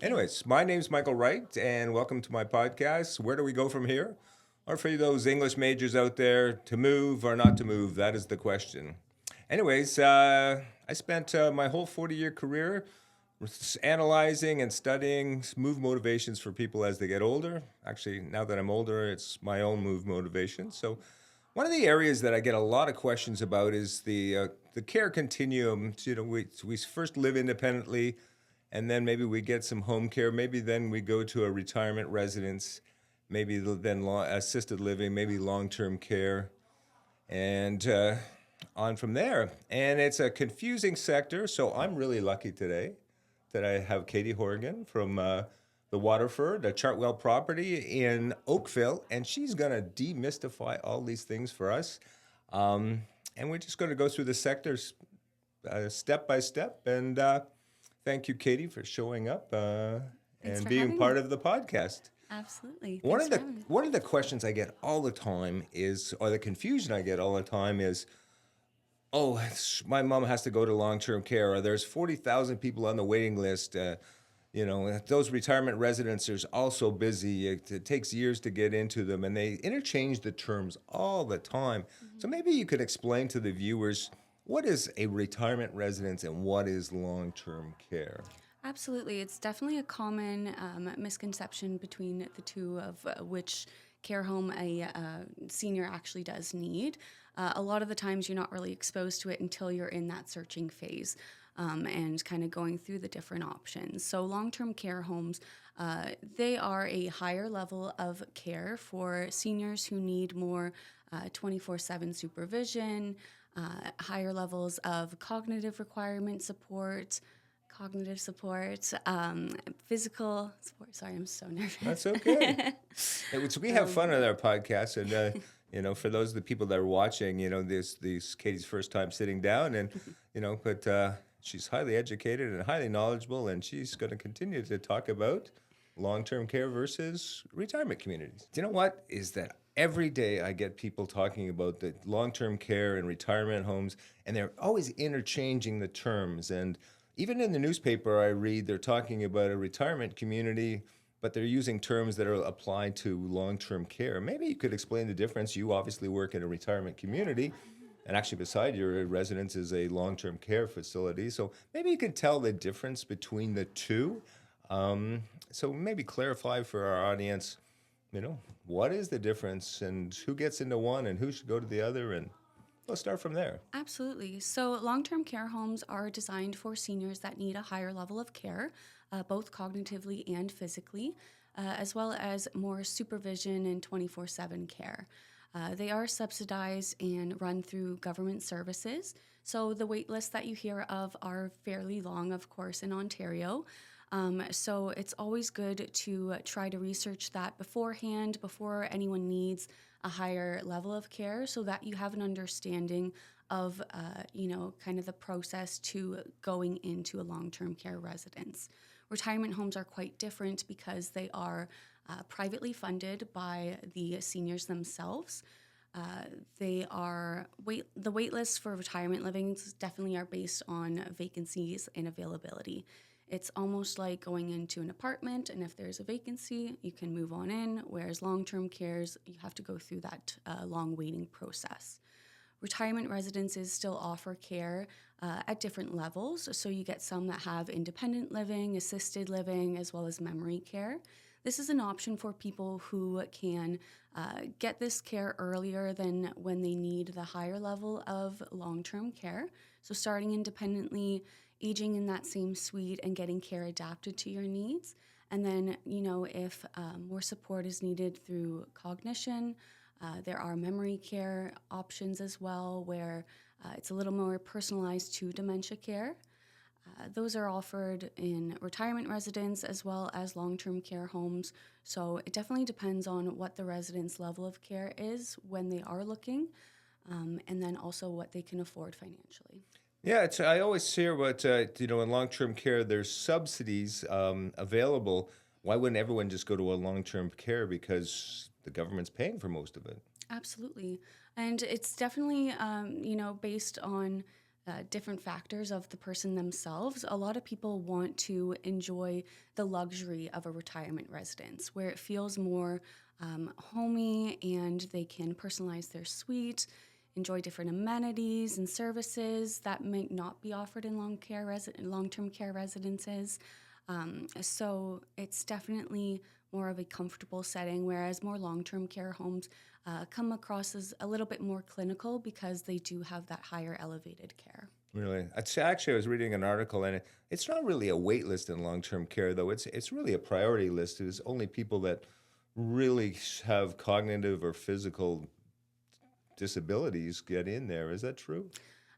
Anyways, my name's Michael Wright, and welcome to my podcast. Where do we go from here? Or for those English majors out there, to move or not to move, that is the question. Anyways, I spent my whole 40-year career analyzing and studying move motivations for people as they get older. Actually, now that I'm older, it's my own move motivation. So, one of the areas that I get a lot of questions about is the care continuum. We first live independently, and then maybe we get some home care. Maybe then we go to a retirement residence. Maybe then assisted living. Maybe long-term care, and on from there. And it's a confusing sector. So I'm really lucky today that I have Katie Horgan from the Waterford, a Chartwell property in Oakville, and she's going to demystify all these things for us. And we're just going to go through the sectors step by step. And thank you, Katie, for showing up and being part of the podcast. Absolutely. One of the questions I get all the time is, or the confusion I get all the time is, oh, my mom has to go to long-term care, or there's 40,000 people on the waiting list. Those retirement residences are also busy. It takes years to get into them, and they interchange the terms all the time. Mm-hmm. So maybe you could explain to the viewers, what is a retirement residence and what is long-term care? Absolutely. It's definitely a common misconception between the two of which care home a senior actually does need. A lot of the times you're not really exposed to it until you're in that searching phase and kind of going through the different options. So long-term care homes, they are a higher level of care for seniors who need more 24/7 supervision, higher levels of cognitive support, physical support. Sorry, I'm so nervous. That's okay. We have fun on our podcast, and for those of the people that are watching, this Katie's first time sitting down, and but she's highly educated and highly knowledgeable, and she's going to continue to talk about long-term care versus retirement communities. Do you know what is that? Every day I get people talking about the long-term care and retirement homes, and they're always interchanging the terms. And even in the newspaper I read, they're talking about a retirement community, but they're using terms that are applied to long-term care. Maybe you could explain the difference. You obviously work in a retirement community, and actually beside your residence is a long-term care facility. So maybe you could tell the difference between the two. So maybe clarify for our audience, what is the difference and who gets into one and who should go to the other, and let's start from there. Absolutely. So long-term care homes are designed for seniors that need a higher level of care, both cognitively and physically, as well as more supervision and 24/7 care. They are subsidized and run through government services. So the wait lists that you hear of are fairly long, of course, in Ontario. So it's always good to try to research that beforehand, before anyone needs a higher level of care, so that you have an understanding of, kind of the process to going into a long-term care residence. Retirement homes are quite different because they are privately funded by the seniors themselves. The wait lists for retirement livings definitely are based on vacancies and availability. It's almost like going into an apartment, and if there's a vacancy, you can move on in, whereas long-term cares, you have to go through that long waiting process. Retirement residences still offer care at different levels, so you get some that have independent living, assisted living, as well as memory care. This is an option for people who can get this care earlier than when they need the higher level of long-term care. So starting independently, aging in that same suite, and getting care adapted to your needs. And then, if more support is needed through cognition, there are memory care options as well, where it's a little more personalized to dementia care. Those are offered in retirement residence as well as long-term care homes. So it definitely depends on what the resident's level of care is when they are looking, and then also what they can afford financially. Yeah, I always hear about, in long-term care, there's subsidies available. Why wouldn't everyone just go to a long-term care? Because the government's paying for most of it. Absolutely. And it's definitely, based on different factors of the person themselves. A lot of people want to enjoy the luxury of a retirement residence where it feels more homey and they can personalize their suite, enjoy different amenities and services that might not be offered in long-term care residences. So it's definitely more of a comfortable setting, whereas more long-term care homes come across as a little bit more clinical because they do have that higher elevated care. Really? Actually, I was reading an article, and it's not really a wait list in long-term care, though. It's really a priority list. It's only people that really have cognitive or physical disabilities get in there. Is that true?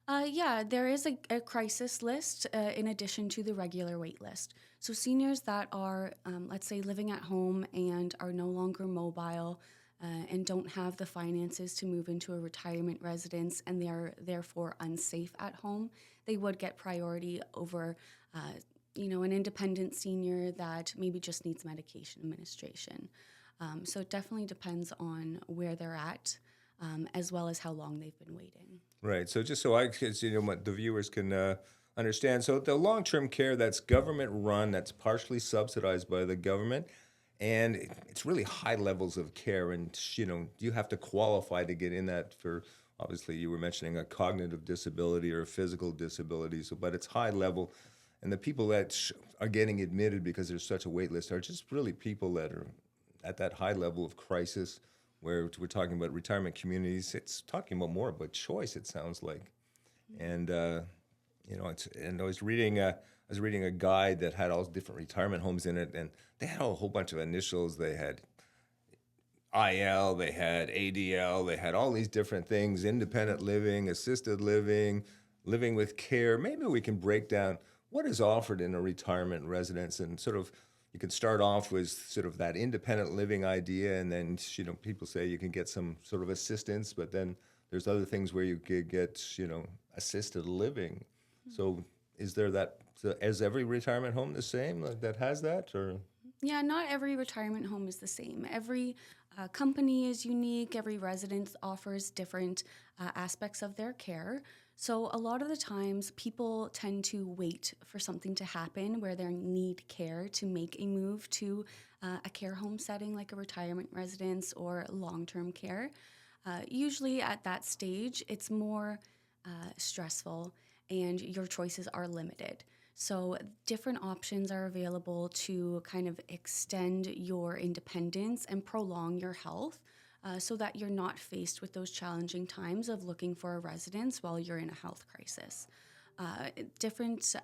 Yeah, there is a crisis list in addition to the regular wait list. So seniors that are, let's say, living at home and are no longer mobile and don't have the finances to move into a retirement residence and they are therefore unsafe at home, they would get priority over, an independent senior that maybe just needs medication administration. So it definitely depends on where they're at, as well as how long they've been waiting. Right. So just so what the viewers can understand. So the long-term care that's government run, that's partially subsidized by the government, and it's really high levels of care. And you have to qualify to get in that for. Obviously, you were mentioning a cognitive disability or a physical disability. So, but it's high level, and the people that are getting admitted because there's such a wait list are just really people that are at that high level of crisis. Where we're talking about retirement communities, it's talking about more about choice. It sounds like, and I was reading a guide that had all different retirement homes in it, and they had a whole bunch of initials. They had IL, they had ADL, they had all these different things: independent living, assisted living, living with care. Maybe we can break down what is offered in a retirement residence and sort of. You can start off with sort of that independent living idea, and then people say you can get some sort of assistance, but then there's other things where you could get assisted living. So is there that? So is every retirement home the same that has that, or? Yeah, not every retirement home is the same. Every company is unique. Every residence offers different aspects of their care. So a lot of the times people tend to wait for something to happen where they need care to make a move to a care home setting like a retirement residence or long-term care. Usually at that stage, it's more stressful and your choices are limited. So different options are available to kind of extend your independence and prolong your health. So that you're not faced with those challenging times of looking for a residence while you're in a health crisis. Different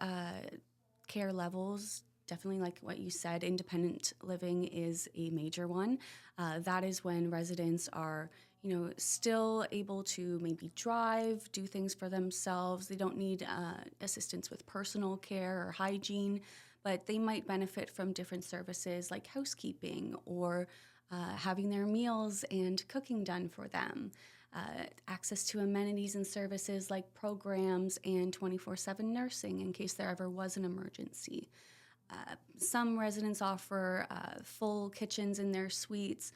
care levels, definitely like what you said, independent living is a major one. That is when residents are, still able to maybe drive, do things for themselves. They don't need assistance with personal care or hygiene, but they might benefit from different services like housekeeping or having their meals and cooking done for them, access to amenities and services like programs and 24/7 nursing in case there ever was an emergency. Some residents offer full kitchens in their suites.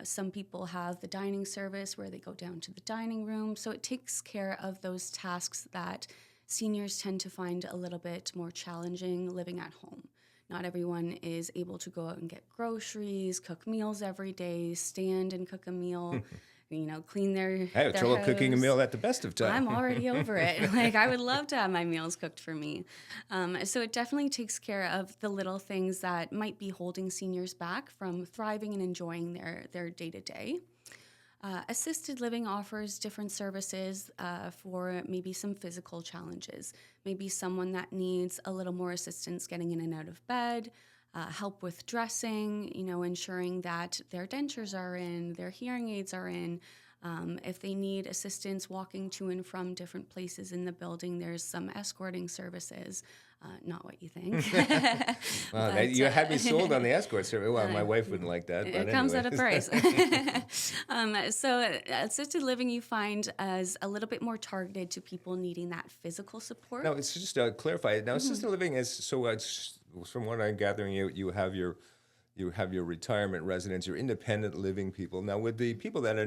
Some people have the dining service where they go down to the dining room. So it takes care of those tasks that seniors tend to find a little bit more challenging living at home. Not everyone is able to go out and get groceries, cook meals every day, stand and cook a meal, clean their I have trouble house. cooking a meal at the best of times. I'm already over it. I would love to have my meals cooked for me. So it definitely takes care of the little things that might be holding seniors back from thriving and enjoying their day-to-day. Assisted living offers different services for maybe some physical challenges. Maybe someone that needs a little more assistance getting in and out of bed, help with dressing, ensuring that their dentures are in, their hearing aids are in. If they need assistance walking to and from different places in the building, there's some escorting services. Not what you think. Wow, you had me sold on the escort service. Well, my wife wouldn't like that. It comes at a price. So assisted living you find as a little bit more targeted to people needing that physical support. No, it's just to clarify. Now, assisted living is, so from what I'm gathering, you have your you have your retirement residents, your independent living people. Now, with the people that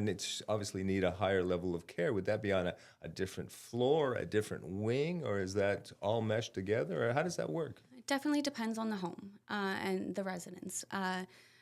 obviously need a higher level of care, would that be on a different floor, a different wing, or is that all meshed together, or how does that work? It definitely depends on the home and the residence.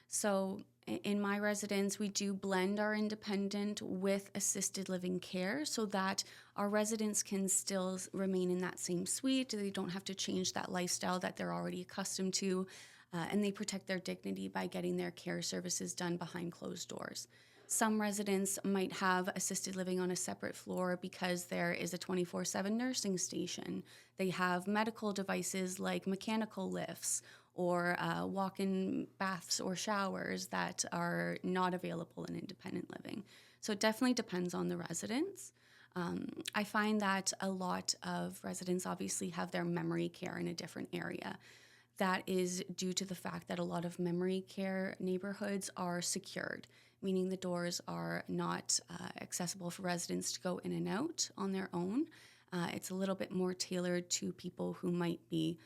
So in my residence, we do blend our independent with assisted living care so that our residents can still remain in that same suite. They don't have to change that lifestyle that they're already accustomed to, and they protect their dignity by getting their care services done behind closed doors. Some residents might have assisted living on a separate floor because there is a 24/7 nursing station. They have medical devices like mechanical lifts or walk-in baths or showers that are not available in independent living. So it definitely depends on the residents. I find that a lot of residents obviously have their memory care in a different area. That is due to the fact that a lot of memory care neighborhoods are secured, meaning the doors are not accessible for residents to go in and out on their own. It's a little bit more tailored to people who might be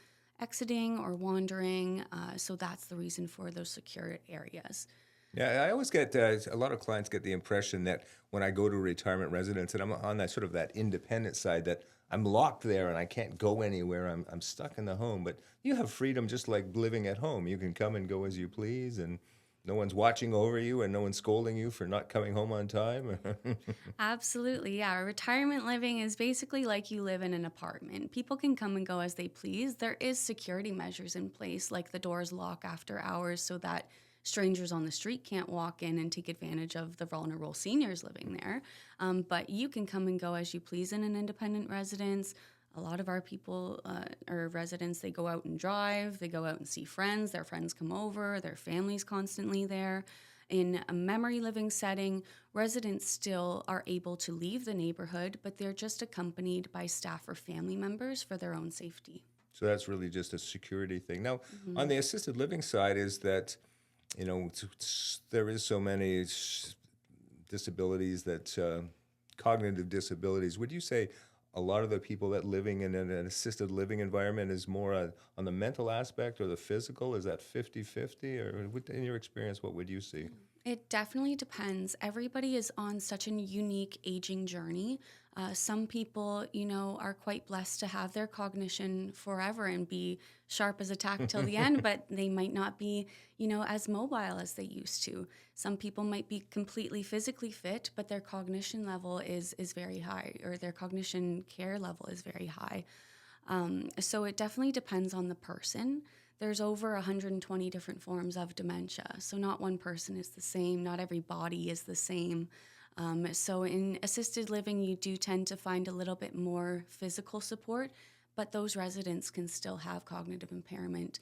exiting or wandering, so that's the reason for those secured areas. Yeah, I always get a lot of clients get the impression that when I go to a retirement residence and I'm on that sort of that independent side, that I'm locked there and I can't go anywhere. I'm stuck in the home. But you have freedom just like living at home. You can come and go as you please, and no one's watching over you and no one's scolding you for not coming home on time. Absolutely, yeah. Retirement living is basically like you live in an apartment. People can come and go as they please. There is security measures in place, like the doors lock after hours so that strangers on the street can't walk in and take advantage of the vulnerable seniors living there. But you can come and go as you please in an independent residence. A lot of our people or residents, they go out and drive, they go out and see friends, their friends come over, their family's constantly there. In a memory living setting, residents still are able to leave the neighborhood, but they're just accompanied by staff or family members for their own safety. So that's really just a security thing. Now, on the assisted living side, is that there is so many disabilities that cognitive disabilities. Would you say a lot of the people that living in an assisted living environment is more on the mental aspect or the physical? Is that 50-50? Or in your experience, what would you see? It definitely depends. Everybody is on such a unique aging journey. Some people, are quite blessed to have their cognition forever and be sharp as a tack till the end, but they might not be, as mobile as they used to. Some people might be completely physically fit, but their cognition level is very high, or their cognition care level is very high. So it definitely depends on the person. There's over 120 different forms of dementia. So not one person is the same. Not every body is the same. So in assisted living, you do tend to find a little bit more physical support, but those residents can still have cognitive impairment.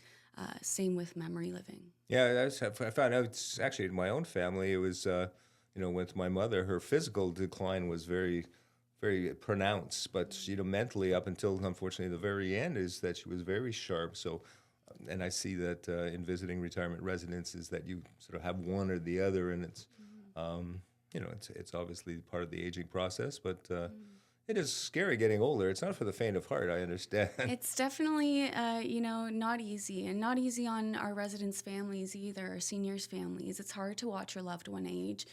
Same with memory living. Yeah, I found out it's actually in my own family. It was, with my mother, her physical decline was very, very pronounced, but mentally, up until unfortunately the very end, is that she was very sharp. So, and I see that in visiting retirement residences that you sort of have one or the other, and it's, it's obviously part of the aging process, but. It is scary getting older. It's not for the faint of heart, I understand. It's definitely, not easy, and not easy on our residents' families either, or seniors' families. It's hard to watch your loved one age.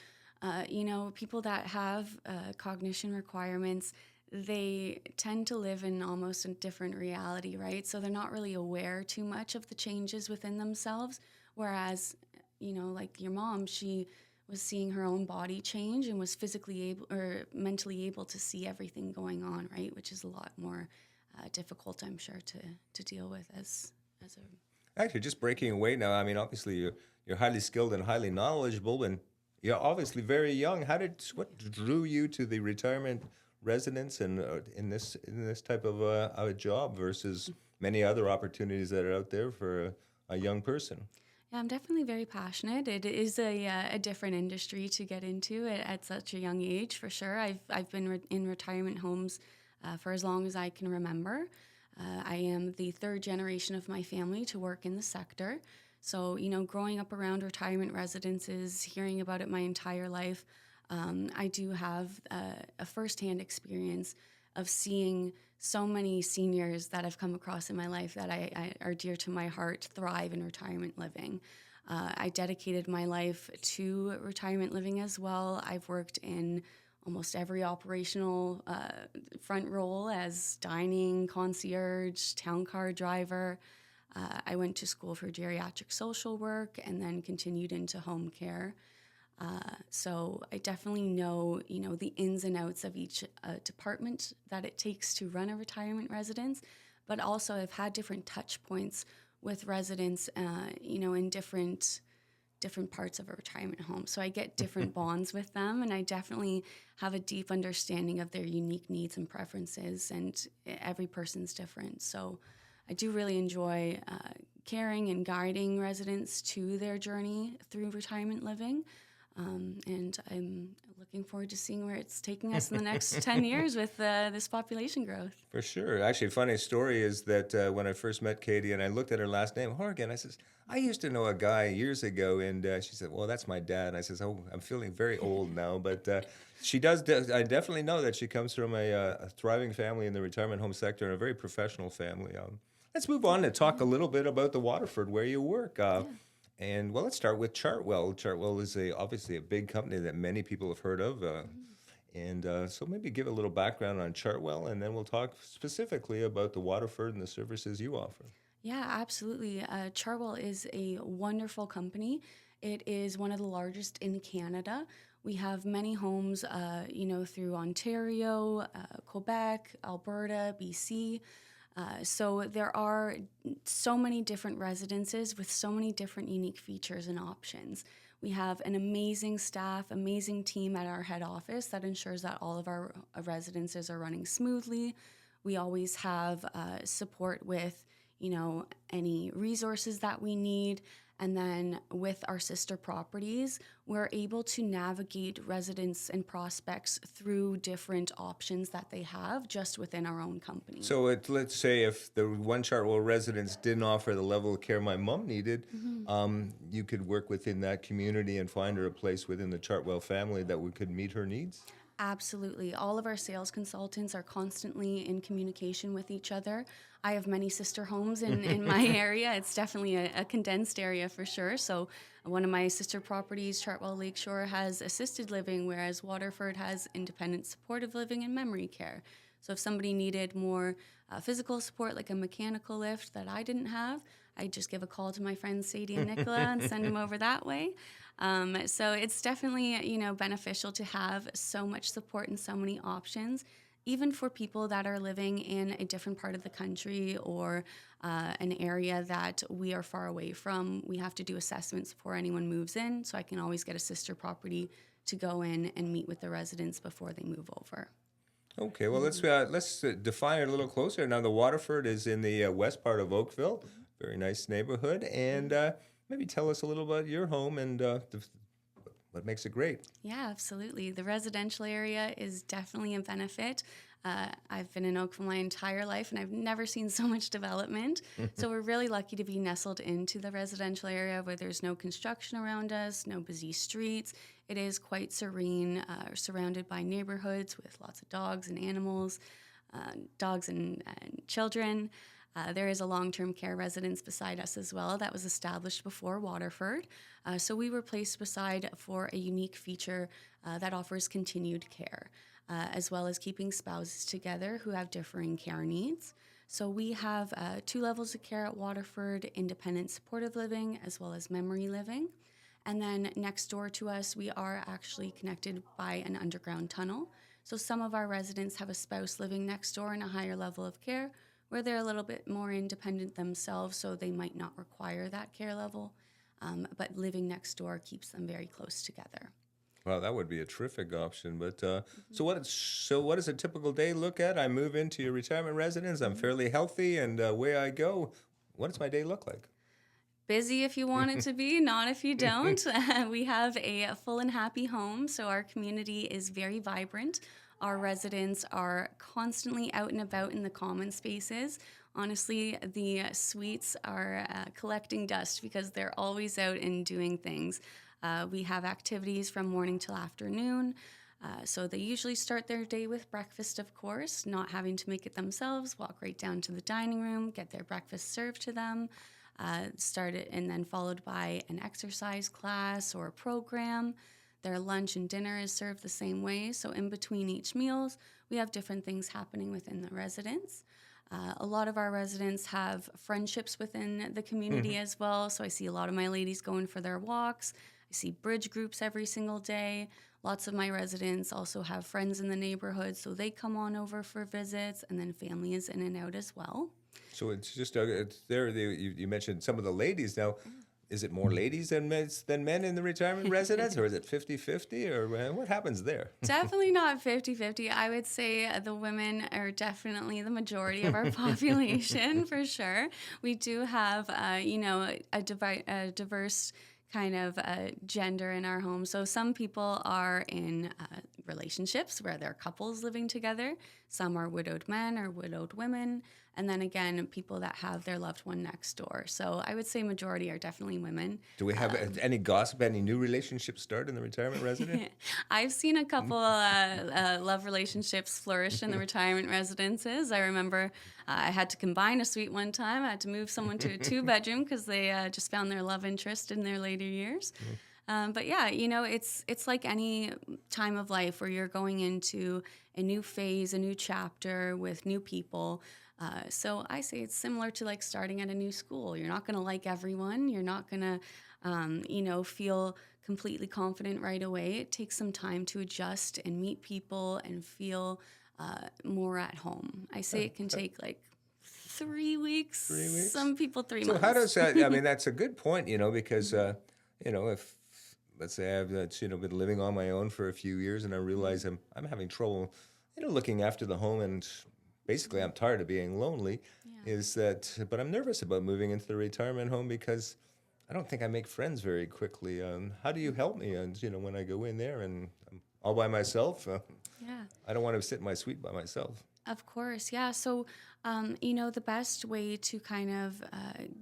People that have cognition requirements, they tend to live in almost a different reality, right? So they're not really aware too much of the changes within themselves, whereas, like your mom, she was seeing her own body change and was physically able or mentally able to see everything going on, right? Which is a lot more difficult, I'm sure, to deal with as a... Actually, just breaking away now, I mean, obviously you're highly skilled and highly knowledgeable, and you're obviously very young. What drew you to the retirement residence and in this type of a job versus many other opportunities that are out there for a young person? Yeah, I'm definitely very passionate. It is a different industry to get into at such a young age, for sure. I've been in retirement homes for as long as I can remember. I am the third generation of my family to work in the sector. So, growing up around retirement residences, hearing about it my entire life, I do have a firsthand experience of seeing so many seniors that I've come across in my life that I are dear to my heart thrive in retirement living. I dedicated my life to retirement living as well. I've worked in almost every operational front role as dining, concierge, town car driver. I went to school for geriatric social work and then continued into home care. So I definitely know, the ins and outs of each department that it takes to run a retirement residence, but also I've had different touch points with residents, in different parts of a retirement home. So I get different bonds with them, and I definitely have a deep understanding of their unique needs and preferences, and every person's different. So I do really enjoy caring and guiding residents to their journey through retirement living. And I'm looking forward to seeing where it's taking us in the next 10 years with this population growth. For sure. Actually, a funny story is that when I first met Katie and I looked at her last name, Horgan, I says, I used to know a guy years ago. And she said, well, that's my dad. And I says, oh, I'm feeling very old now. But she does, I definitely know that she comes from a thriving family in the retirement home sector and a very professional family. Let's move on to talk a little bit about the Waterford, where you work. And well, let's start with Chartwell. Chartwell is obviously a big company that many people have heard of. So maybe give a little background on Chartwell, and then we'll talk specifically about the Waterford and the services you offer. Yeah, absolutely. Chartwell is a wonderful company. It is one of the largest in Canada. We have many homes, through Ontario, Quebec, Alberta, BC. So there are so many different residences with so many different unique features and options. We have an amazing staff, amazing team at our head office that ensures that all of our residences are running smoothly. We always have support with, any resources that we need. And then with our sister properties, we're able to navigate residents and prospects through different options that they have just within our own company. So let's say if the one Chartwell residence didn't offer the level of care my mom needed, you could work within that community and find her a place within the Chartwell family that could meet her needs? Absolutely. All of our sales consultants are constantly in communication with each other. I have many sister homes in my area. It's definitely a condensed area for sure. So one of my sister properties, Chartwell Lakeshore, has assisted living, whereas Waterford has independent supportive living and memory care. So if somebody needed more physical support, like a mechanical lift that I didn't have, I'd just give a call to my friends Sadie and Nicola and send them over that way. So it's definitely, beneficial to have so much support and so many options, even for people that are living in a different part of the country or an area that we are far away from. We have to do assessments before anyone moves in, so I can always get a sister property to go in and meet with the residents before they move over. Okay, well, let's define it a little closer. Now, the Waterford is in the west part of Oakville, very nice neighborhood, and maybe tell us a little about your home and what makes it great. Yeah, absolutely. The residential area is definitely a benefit. I've been in Oakville my entire life, and I've never seen so much development. So we're really lucky to be nestled into the residential area where there's no construction around us, no busy streets. It is quite serene, surrounded by neighborhoods with lots of dogs and animals, dogs and children. There is a long-term care residence beside us as well that was established before Waterford. So we were placed beside for a unique feature that offers continued care, as well as keeping spouses together who have differing care needs. So we have 2 levels of care at Waterford: independent supportive living as well as memory living. And then next door to us, we are actually connected by an underground tunnel. So some of our residents have a spouse living next door in a higher level of care, where they're a little bit more independent themselves, so they might not require that care level. But living next door keeps them very close together. Wow, that would be a terrific option. But so what does a typical day look at? I move into your retirement residence. I'm fairly healthy, and away I go. What does my day look like? Busy if you want it to be, not if you don't. We have a full and happy home, so our community is very vibrant. Our residents are constantly out and about in the common spaces. Honestly, the suites are collecting dust because they're always out and doing things. We have activities from morning till afternoon. So they usually start their day with breakfast, of course, not having to make it themselves, walk right down to the dining room, get their breakfast served to them, start it, and then followed by an exercise class or a program. Their lunch and dinner is served the same way. So in between each meals, we have different things happening within the residence. A lot of our residents have friendships within the community as well. So I see a lot of my ladies going for their walks. I see bridge groups every single day. Lots of my residents also have friends in the neighborhood, so they come on over for visits, and then family is in and out as well. So it's just it's there. You mentioned some of the ladies. Now, is it more ladies than men in the retirement residence, or is it 50-50, or what happens there? Definitely not 50-50. I would say the women are definitely the majority of our population, for sure. We do have, a diverse kind of gender in our home. So some people are in relationships where they're couples living together. Some are widowed men or widowed women. And then again, people that have their loved one next door. So I would say majority are definitely women. Do we have any gossip, any new relationships start in the retirement residence? I've seen a couple love relationships flourish in the retirement residences. I remember I had to combine a suite one time. I had to move someone to a 2-bedroom because they just found their love interest in their later years. But yeah, it's like any time of life where you're going into a new phase, a new chapter with new people. So I say it's similar to like starting at a new school. You're not going to like everyone. You're not going to, feel completely confident right away. It takes some time to adjust and meet people and feel more at home. I say it can take like 3 weeks. 3 weeks? Some people 3 months. So how does that, I mean, that's a good point, because, if, let's say I've, been living on my own for a few years and I realize I'm having trouble, looking after the home, and basically I'm tired of being lonely, but I'm nervous about moving into the retirement home because I don't think I make friends very quickly. How do you help me? And, when I go in there and I'm all by myself, I don't want to sit in my suite by myself. Of course, yeah. So, the best way to kind of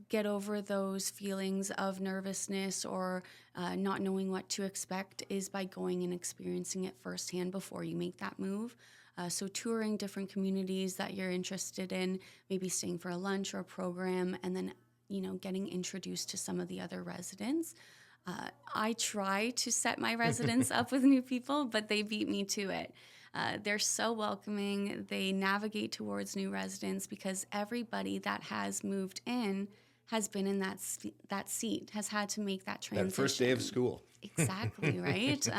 get over those feelings of nervousness or not knowing what to expect is by going and experiencing it firsthand before you make that move. So touring different communities that you're interested in, maybe staying for a lunch or a program, and then, getting introduced to some of the other residents. I try to set my residents up with new people, but they beat me to it. They're so welcoming. They navigate towards new residents because everybody that has moved in has been in that seat, has had to make that transition. That first day of school. Exactly, right?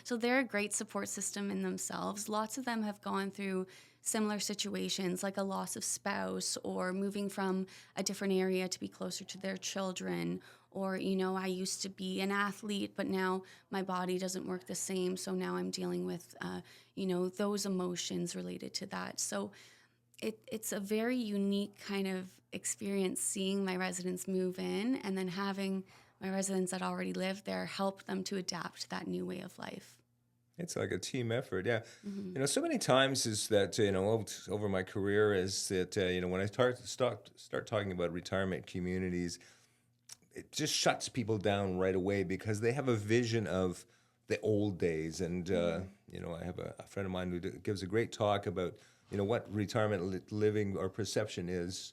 So they're a great support system in themselves. Lots of them have gone through similar situations like a loss of spouse or moving from a different area to be closer to their children. Or, I used to be an athlete, but now my body doesn't work the same. So now I'm dealing with, those emotions related to that. So it's a very unique kind of experience seeing my residents move in and then having my residents that already live there help them to adapt to that new way of life. It's like a team effort, yeah. Mm-hmm. So many times is that, over my career is that, when I start talking about retirement communities, it just shuts people down right away because they have a vision of the old days. And, I have a friend of mine who gives a great talk about, what retirement living or perception is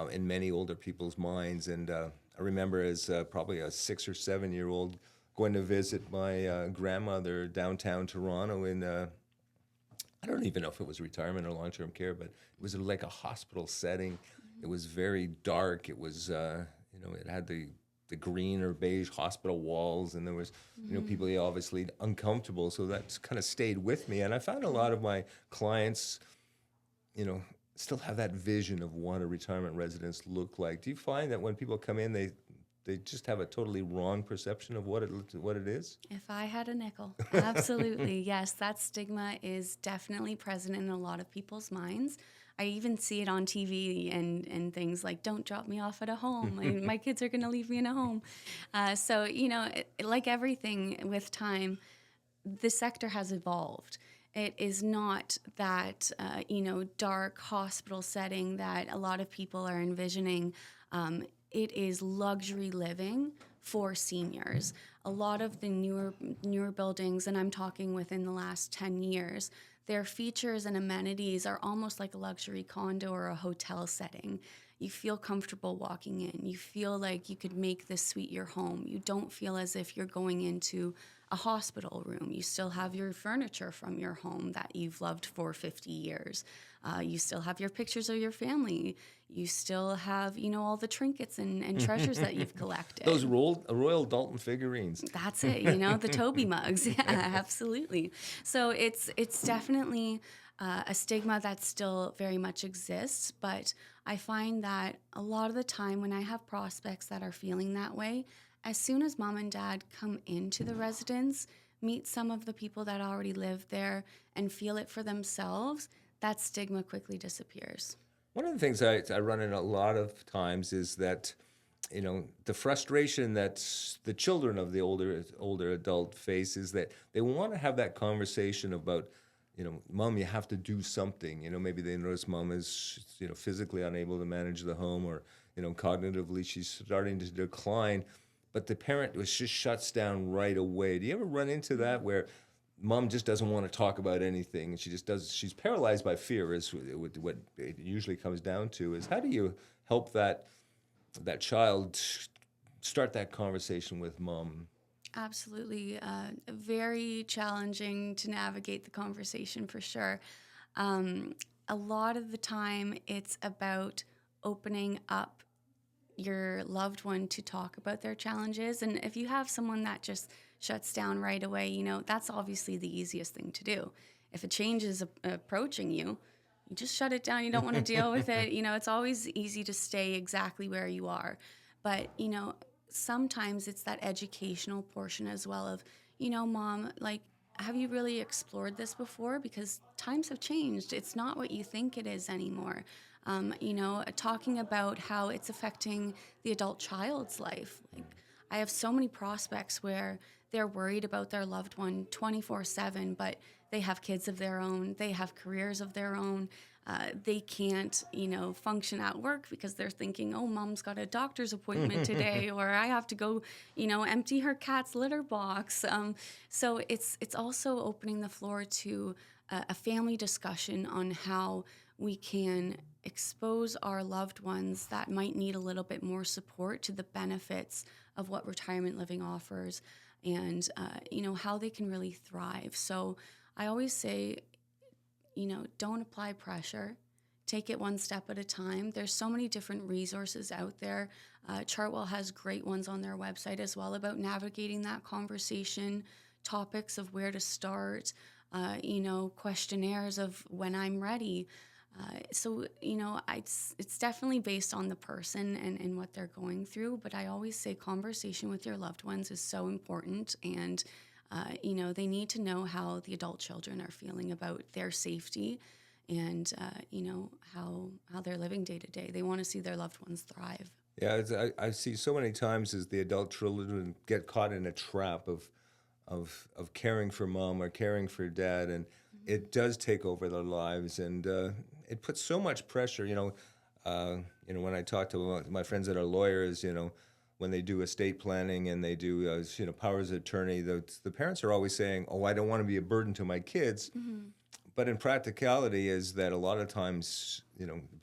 in many older people's minds. And I remember as probably a 6 or 7 year old going to visit my grandmother downtown Toronto in, I don't even know if it was retirement or long-term care, but it was like a hospital setting. Mm-hmm. It was very dark. It was, it had the green or beige hospital walls, and there was, people obviously uncomfortable. So that's kind of stayed with me. And I found a lot of my clients, still have that vision of what a retirement residence look like. Do you find that when people come in, they just have a totally wrong perception of what it is? If I had a nickel, absolutely. Yes, that stigma is definitely present in a lot of people's minds. I even see it on TV and things like, don't drop me off at a home. My kids are going to leave me in a home. So, like everything with time, the sector has evolved. It is not that, dark hospital setting that a lot of people are envisioning. It is luxury living for seniors. A lot of the newer buildings, and I'm talking within the last 10 years, their features and amenities are almost like a luxury condo or a hotel setting. You feel comfortable walking in. You feel like you could make this suite your home. You don't feel as if you're going into a hospital room. You still have your furniture from your home that you've loved for 50 years. You still have your pictures of your family. You still have, all the trinkets and treasures that you've collected. Those Royal Dalton figurines. That's it, the Toby mugs. Yeah, absolutely. So it's definitely a stigma that still very much exists, but I find that a lot of the time when I have prospects that are feeling that way, as soon as mom and dad come into the residence, meet some of the people that already live there and feel it for themselves, that stigma quickly disappears. One of the things I run into a lot of times is that, the frustration that the children of the older adult face is that they want to have that conversation about, mom, you have to do something. Maybe they notice mom is, physically unable to manage the home, or, cognitively she's starting to decline, but the parent just shuts down right away. Do you ever run into that where mom just doesn't want to talk about anything, and she's paralyzed by fear, is what it usually comes down to? Is how do you help that child start that conversation with mom? Absolutely. Very challenging to navigate the conversation for sure. A lot of the time it's about opening up your loved one to talk about their challenges. And if you have someone that just shuts down right away, that's obviously the easiest thing to do. If a change is approaching you, you just shut it down. You don't want to deal with it. It's always easy to stay exactly where you are. But, sometimes it's that educational portion as well of, mom, like, have you really explored this before? Because times have changed. It's not what you think it is anymore. Talking about how it's affecting the adult child's life. Like, I have so many prospects where they're worried about their loved one 24/7, but they have kids of their own. They have careers of their own. They can't, function at work because they're thinking, oh, mom's got a doctor's appointment today, or I have to go, empty her cat's litter box. So it's also opening the floor to a family discussion on how we can expose our loved ones that might need a little bit more support to the benefits of what retirement living offers, and, how they can really thrive. So I always say, don't apply pressure. Take it one step at a time. There's so many different resources out there. Chartwell has great ones on their website as well about navigating that conversation, topics of where to start, questionnaires of when I'm ready. So it's definitely based on the person and what they're going through. But I always say conversation with your loved ones is so important. And they need to know how the adult children are feeling about their safety and, how they're living day to day. They want to see their loved ones thrive. Yeah, I see so many times as the adult children get caught in a trap of caring for mom or caring for dad, and it does take over their lives, and it puts so much pressure. When I talk to my friends that are lawyers, when they do estate planning and they do, powers of attorney, the parents are always saying, "Oh, I don't want to be a burden to my kids." Mm-hmm. But in practicality, is that a lot of times,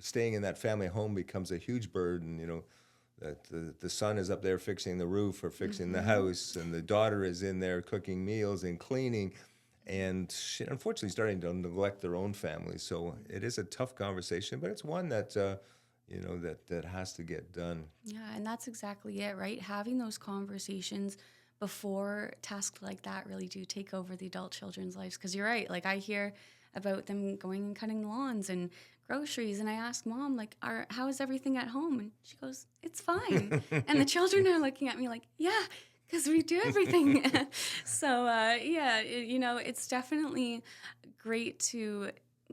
staying in that family home becomes a huge burden. That the son is up there fixing the roof or fixing the house, and the daughter is in there cooking meals and cleaning, and unfortunately starting to neglect their own family. So it is a tough conversation, but it's one that that has to get done. Yeah, and that's exactly it, right? Having those conversations before tasks like that really do take over the adult children's lives. Because you're right, like I hear about them going and cutting the lawns and groceries, and I ask mom, like, how is everything at home? And she goes, it's fine. And the children are looking at me like, yeah, because we do everything. So, it's definitely great to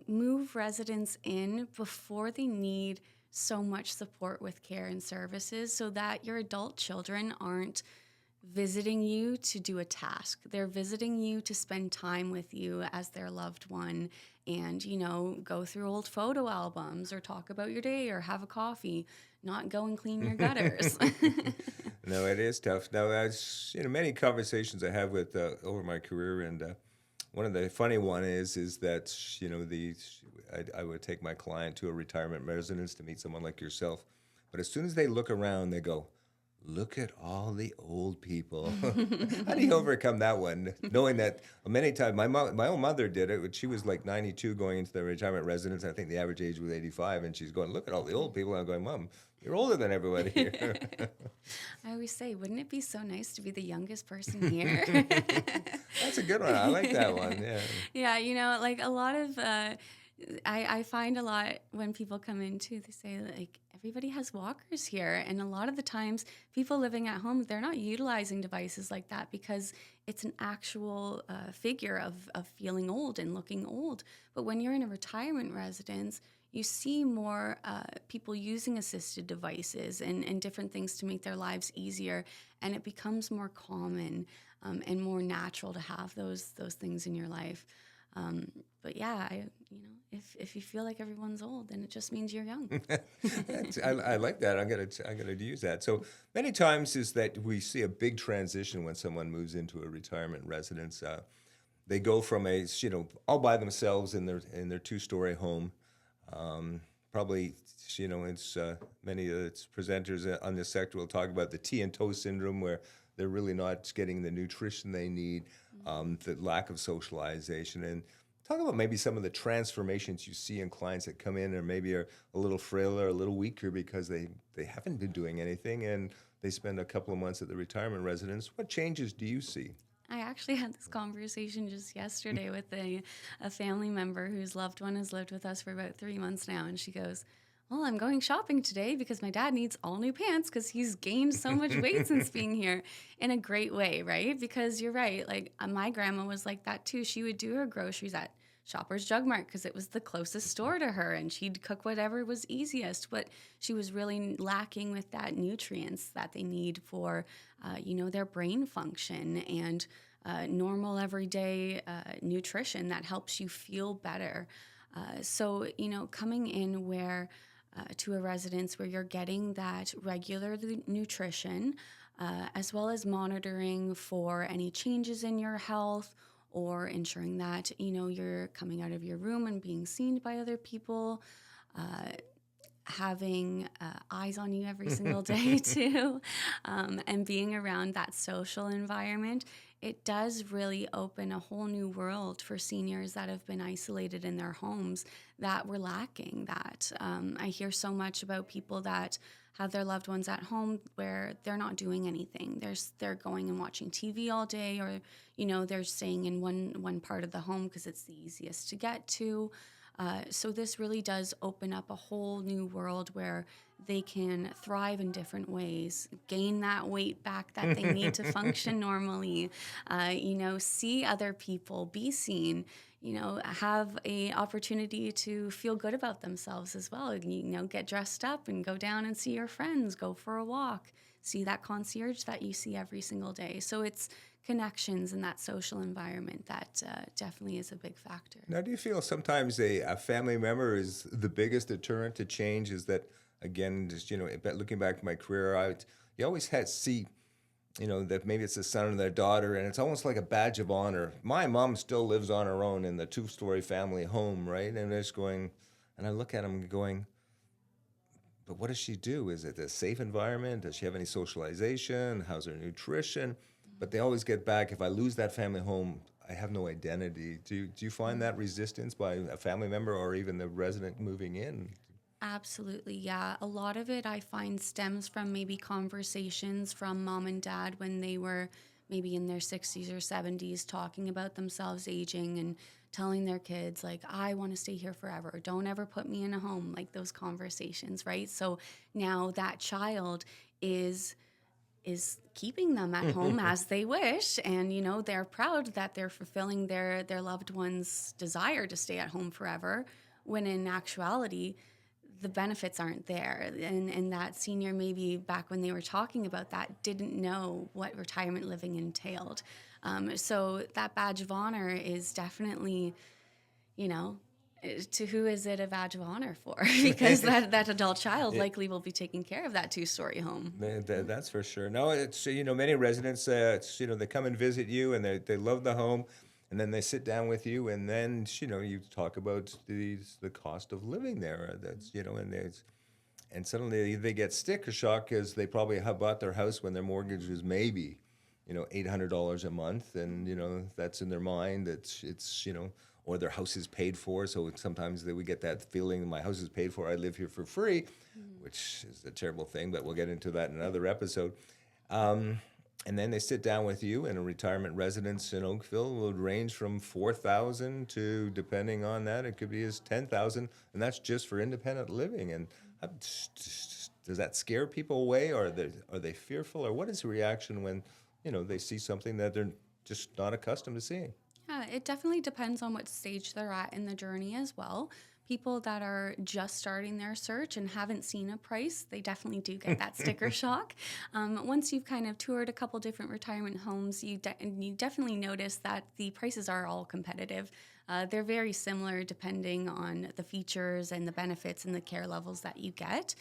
move residents in before they need so much support with care and services, so that your adult children aren't visiting you to do a task. They're visiting you to spend time with you as their loved one and, go through old photo albums or talk about your day or have a coffee, not go and clean your gutters. No, it is tough. Now, as many conversations I have with over my career, and one of the funny one is that I would take my client to a retirement residence to meet someone like yourself, but as soon as they look around, they go, "Look at all the old people." How do you overcome that one? Knowing that many times my own mother did it. When she was like 92 going into the retirement residence. I think the average age was 85, and she's going, "Look at all the old people." I'm going, "Mom, you're older than everybody here." I always say, wouldn't it be so nice to be the youngest person here? That's a good one. I like that one. Yeah. Yeah, like a lot of, I find a lot when people come in too, they say like everybody has walkers here. And a lot of the times people living at home, they're not utilizing devices like that because it's an actual figure of feeling old and looking old. But when you're in a retirement residence, you see more people using assisted devices and different things to make their lives easier. And it becomes more common and more natural to have those things in your life. But yeah, if you feel like everyone's old, then it just means you're young. I like that. I'm gonna use that. So many times is that we see a big transition when someone moves into a retirement residence. They go from all by themselves in their 2-story home. Probably it's many of its presenters on this sector will talk about the tea and toast syndrome, where they're really not getting the nutrition they need, the lack of socialization, and talk about maybe some of the transformations you see in clients that come in or maybe are a little frailer, a little weaker because they haven't been doing anything and they spend a couple of months at the retirement residence. What changes do you see? I actually had this conversation just yesterday with a family member whose loved one has lived with us for about 3 months now. And she goes, "Well, I'm going shopping today because my dad needs all new pants because he's gained so much weight since being here," in a great way, right? Because you're right. Like my grandma was like that too. She would do her groceries at Shoppers Drug Mart because it was the closest store to her, and she'd cook whatever was easiest. But she was really lacking with that nutrients that they need for, their brain function and normal everyday nutrition that helps you feel better. So coming in to a residence where you're getting that regular nutrition, as well as monitoring for any changes in your health, or ensuring that you're coming out of your room and being seen by other people, having eyes on you every single day too, and being around that social environment, it does really open a whole new world for seniors that have been isolated in their homes that were lacking that. I hear so much about people that have their loved ones at home where they're not doing anything. They're going and watching TV all day, or they're staying in one part of the home because it's the easiest to get to. So this really does open up a whole new world where they can thrive in different ways, gain that weight back that they need to function normally, see other people, be seen, have a opportunity to feel good about themselves as well. Get dressed up and go down and see your friends, go for a walk, see that concierge that you see every single day. So it's connections in that social environment that definitely is a big factor. Now, do you feel sometimes a family member is the biggest deterrent to change? Is that, again, just, looking back to my career, you always see, that maybe it's the son and their daughter, and it's almost like a badge of honor. My mom still lives on her own in the 2-story family home, right? And it's going, and I look at them going, but what does she do? Is it a safe environment? Does she have any socialization? How's her nutrition? But they always get back, if I lose that family home, I have no identity. Do you find that resistance by a family member or even the resident moving in? Absolutely, yeah. A lot of it I find stems from maybe conversations from mom and dad when they were maybe in their 60s or 70s talking about themselves aging and telling their kids, like, "I want to stay here forever. Don't ever put me in a home," like those conversations, right? So now that child is keeping them at home as they wish, and they're proud that they're fulfilling their loved one's desire to stay at home forever, when in actuality the benefits aren't there, and that senior, maybe back when they were talking about that, didn't know what retirement living entailed. So that badge of honor is definitely To who is it a badge of honor for? Because that adult child likely will be taking care of that two-story home. That's for sure. No, it's, many residents, they come and visit you and they love the home, and then they sit down with you, and then, you talk about the cost of living there. And suddenly they get sticker shock because they probably have bought their house when their mortgage was maybe, $800 a month, and that's in their mind. It's or their house is paid for. So sometimes we get that feeling, my house is paid for, I live here for free, which is a terrible thing, but we'll get into that in another episode. And then they sit down with you, and a retirement residence in Oakville will range from $4,000 to, depending on that, it could be as $10,000, and that's just for independent living. And does that scare people away, or are they fearful, or what is the reaction when they see something that they're just not accustomed to seeing? Yeah, it definitely depends on what stage they're at in the journey as well. People that are just starting their search and haven't seen a price, they definitely do get that sticker shock. Once you've kind of toured a couple different retirement homes, you definitely notice that the prices are all competitive. They're very similar depending on the features and the benefits and the care levels that you get.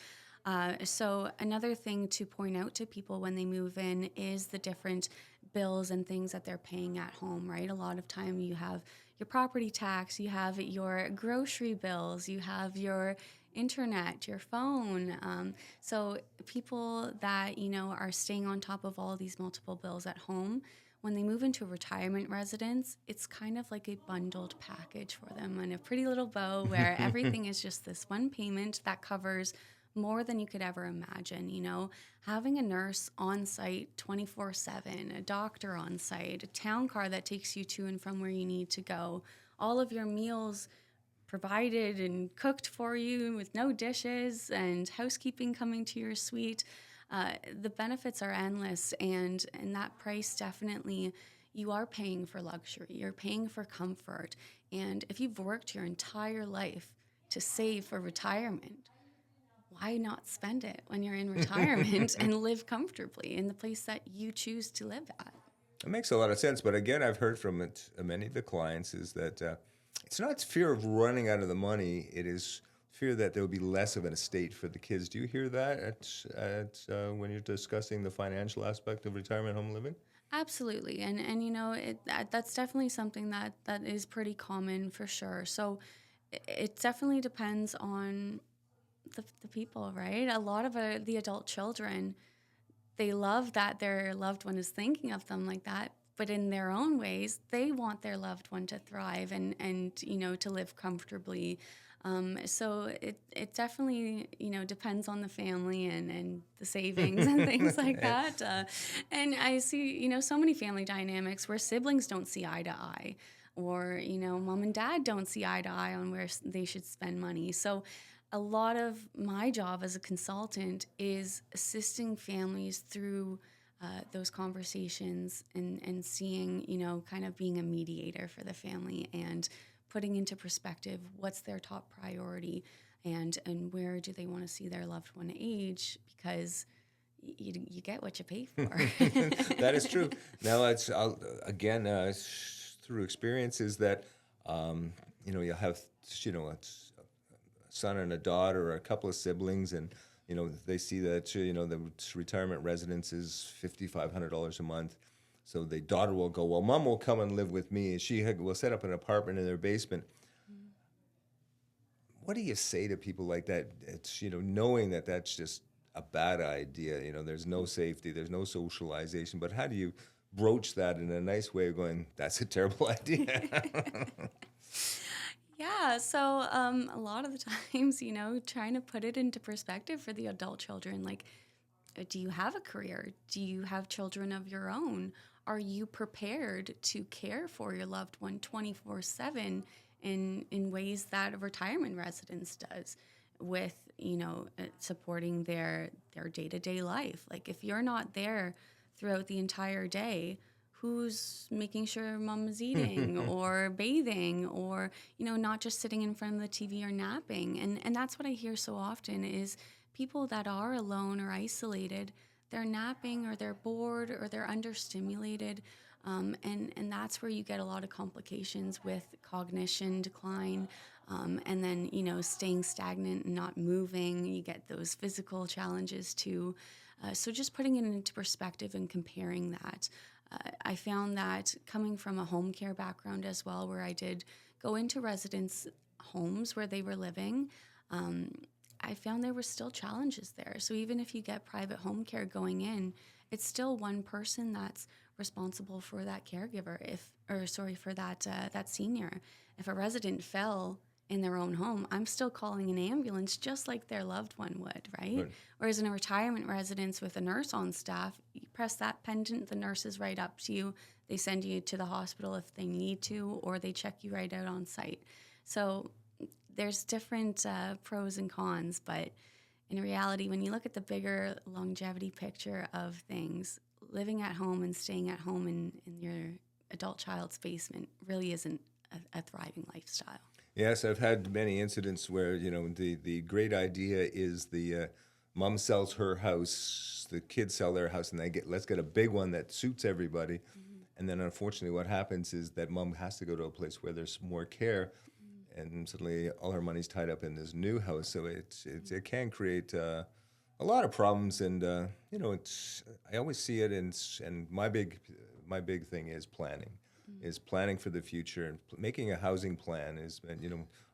So another thing to point out to people when they move in is the different bills and things that they're paying at home, right? A lot of time you have your property tax, you have your grocery bills, you have your internet, your phone. So people that, are staying on top of all these multiple bills at home, when they move into a retirement residence, it's kind of like a bundled package for them and a pretty little bow where everything is just this one payment that covers more than you could ever imagine. Having a nurse on site 24/7, a doctor on site, a town car that takes you to and from where you need to go, all of your meals provided and cooked for you with no dishes, and housekeeping coming to your suite. The benefits are endless, and that price definitely, you are paying for luxury, you're paying for comfort. And if you've worked your entire life to save for retirement, why not spend it when you're in retirement and live comfortably in the place that you choose to live at? It makes a lot of sense, but again, I've heard from many of the clients is that it's not fear of running out of the money, it is fear that there will be less of an estate for the kids. Do you hear that when you're discussing the financial aspect of retirement home living? Absolutely, and that's definitely something that is pretty common for sure. So it definitely depends on the people, right? A lot of the adult children, they love that their loved one is thinking of them like that, but in their own ways, they want their loved one to thrive and to live comfortably. So it definitely, depends on the family and the savings and things like that. And I see, so many family dynamics where siblings don't see eye to eye, or, mom and dad don't see eye to eye on where they should spend money. So a lot of my job as a consultant is assisting families through those conversations and seeing, kind of being a mediator for the family and putting into perspective what's their top priority and where do they want to see their loved one age, because you get what you pay for. That is true. Now, it's again through experiences that you'll have a son and a daughter or a couple of siblings, and they see that the retirement residence is $5,500 a month. So the daughter will go, well, mom will come and live with me, and she will set up an apartment in their basement. What do you say to people like that? It's knowing that that's just a bad idea. There's no safety, there's no socialization. But how do you broach that in a nice way of going, that's a terrible idea? Yeah, so a lot of the times, trying to put it into perspective for the adult children, like, do you have a career? Do you have children of your own? Are you prepared to care for your loved one 24/7 in ways that a retirement residence does, with, supporting their day-to-day life? Like, if you're not there throughout the entire day, who's making sure mom is eating or bathing, or, not just sitting in front of the TV or napping? And that's what I hear so often is people that are alone or isolated, they're napping or they're bored or they're understimulated. And that's where you get a lot of complications with cognition decline, And then, staying stagnant and not moving, you get those physical challenges too. So just putting it into perspective and comparing that. I found that coming from a home care background as well, where I did go into residents' homes where they were living, I found there were still challenges there. So even if you get private home care going in, it's still one person that's responsible for that caregiver, for that senior. If a resident fell in their own home, I'm still calling an ambulance just like their loved one would, right? Whereas in a retirement residence with a nurse on staff, you press that pendant, the nurse is right up to you. They send you to the hospital if they need to, or they check you right out on site. So there's different pros and cons, but in reality, when you look at the bigger longevity picture of things, living at home and staying at home in your adult child's basement really isn't a thriving lifestyle. Yes, I've had many incidents where, the great idea is the mom sells her house, the kids sell their house, and let's get a big one that suits everybody. Mm-hmm. And then unfortunately what happens is that mom has to go to a place where there's more care, and suddenly all her money's tied up in this new house. So it can create a lot of problems, and I always see it, and my big thing is planning. Is planning for the future and making a housing plan.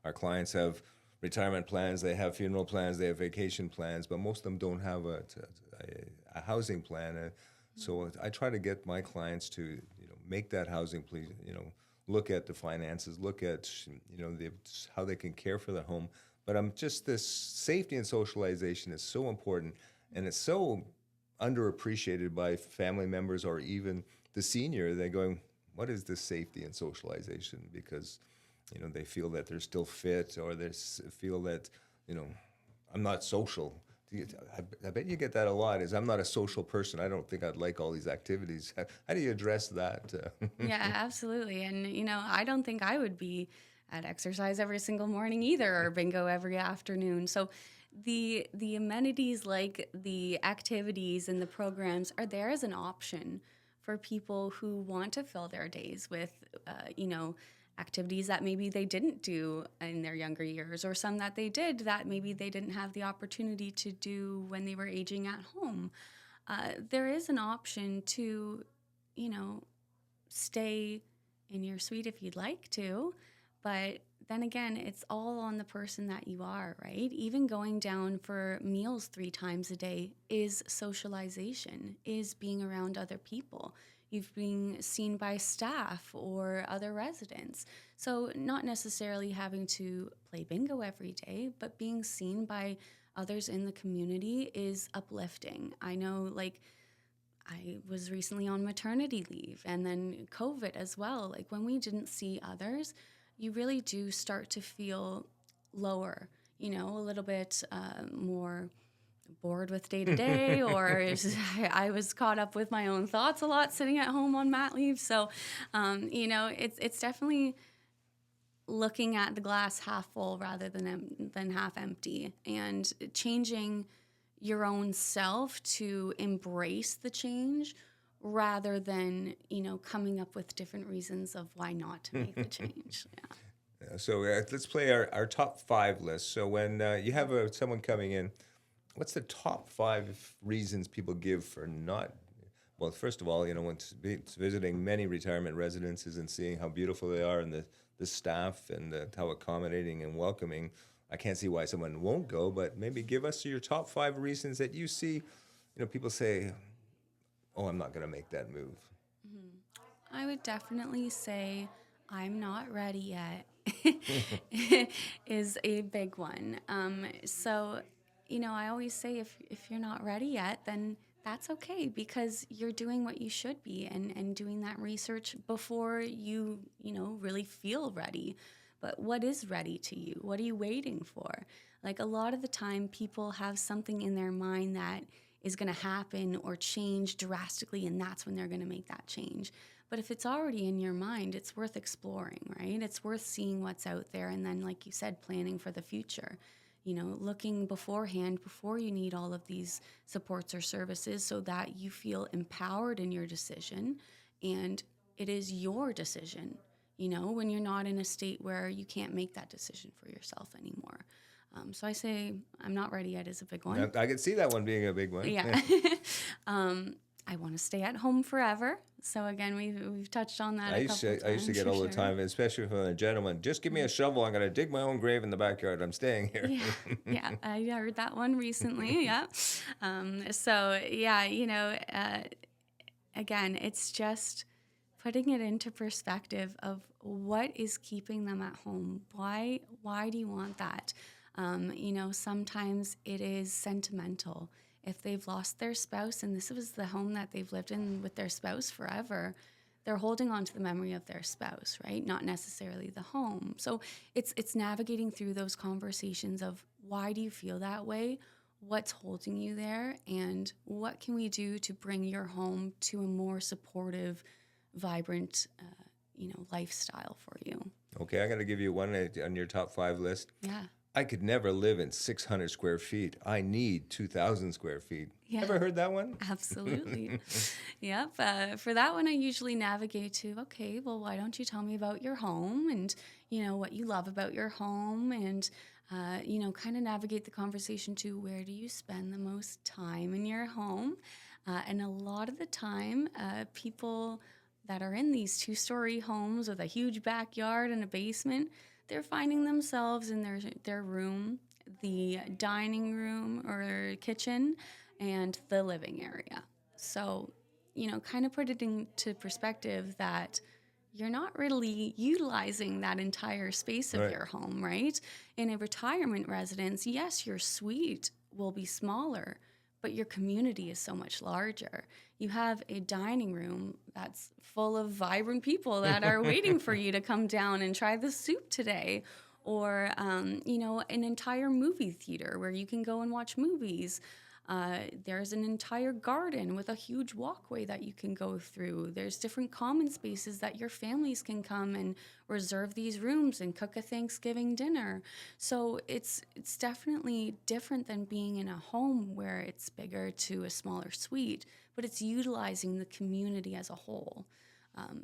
Our clients have retirement plans, they have funeral plans, they have vacation plans, but most of them don't have a housing plan. So I try to get my clients to make that housing plan. Look at the finances, look at how they can care for the home. But this safety and socialization is so important, and it's so underappreciated by family members or even the senior. They're going, what is this safety and socialization? Because, they feel that they're still fit, or they feel that, I'm not social. I bet you get that a lot, is I'm not a social person. I don't think I'd like all these activities. How do you address that? Yeah, absolutely. And, I don't think I would be at exercise every single morning either, or bingo every afternoon. So the amenities, like the activities and the programs, are there as an option for people who want to fill their days with, activities that maybe they didn't do in their younger years, or some that they did that maybe they didn't have the opportunity to do when they were aging at home. There is an option to, stay in your suite if you'd like to, but then again, it's all on the person that you are, right? Even going down for meals 3 times a day is socialization, is being around other people. You've been seen by staff or other residents. So not necessarily having to play bingo every day, but being seen by others in the community is uplifting. I know, I was recently on maternity leave, and then COVID as well. When we didn't see others, you really do start to feel lower, a little bit more bored with day to day, or I was caught up with my own thoughts a lot sitting at home on mat leave. So, it's definitely looking at the glass half full rather than half empty, and changing your own self to embrace the change rather than, coming up with different reasons of why not to make the change. Yeah. So let's play our top 5 list. So when you have someone coming in, what's the top 5 reasons people give for not? Well, first of all, when it's visiting many retirement residences and seeing how beautiful they are, and the staff, and how accommodating and welcoming, I can't see why someone won't go. But maybe give us your top 5 reasons that you see, people say, oh, I'm not going to make that move. Mm-hmm. I would definitely say I'm not ready yet is a big one. So, I always say if you're not ready yet, then that's okay, because you're doing what you should be, and doing that research before you really feel ready. But what is ready to you? What are you waiting for? A lot of the time, people have something in their mind that is going to happen or change drastically, and that's when they're going to make that change. But if it's already in your mind, it's worth exploring, right? It's worth seeing what's out there, and then, like you said, planning for the future. Looking beforehand before you need all of these supports or services, so that you feel empowered in your decision, and it is your decision. when you're not in a state where you can't make that decision for yourself anymore. So I say I'm not ready yet is a big one. I could see that one being a big one. Yeah. I want to stay at home forever. So again, we've touched on that. I used to get all the time, especially from a gentleman. Just give me a shovel. I'm going to dig my own grave in the backyard. I'm staying here. Yeah, I heard that one recently. Yeah. So yeah, again, it's just putting it into perspective of what is keeping them at home. Why do you want that? Sometimes it is sentimental. If they've lost their spouse and this was the home that they've lived in with their spouse forever, they're holding on to the memory of their spouse, right? Not necessarily the home. So it's navigating through those conversations of why do you feel that way? What's holding you there? And what can we do to bring your home to a more supportive, vibrant, lifestyle for you? Okay, I'm going to give you one on your top 5 list. Yeah. I could never live in 600 square feet. I need 2,000 square feet. Yeah. Ever heard that one? Absolutely. Yep. For that one, I usually navigate to, okay, well, why don't you tell me about your home and, what you love about your home and, kind of navigate the conversation to where do you spend the most time in your home? And a lot of the time, people that are in these 2-story homes with a huge backyard and a basement, they're finding themselves in their room, the dining room or kitchen, and the living area. So, kind of put it into perspective that you're not really utilizing that entire space of your home, right? In a retirement residence, yes, your suite will be smaller, but your community is so much larger. You have a dining room that's full of vibrant people that are waiting for you to come down and try the soup today. Or, an entire movie theater where you can go and watch movies. There's an entire garden with a huge walkway that you can go through. There's different common spaces that your families can come and reserve these rooms and cook a Thanksgiving dinner. So it's definitely different than being in a home where it's bigger to a smaller suite, but it's utilizing the community as a whole.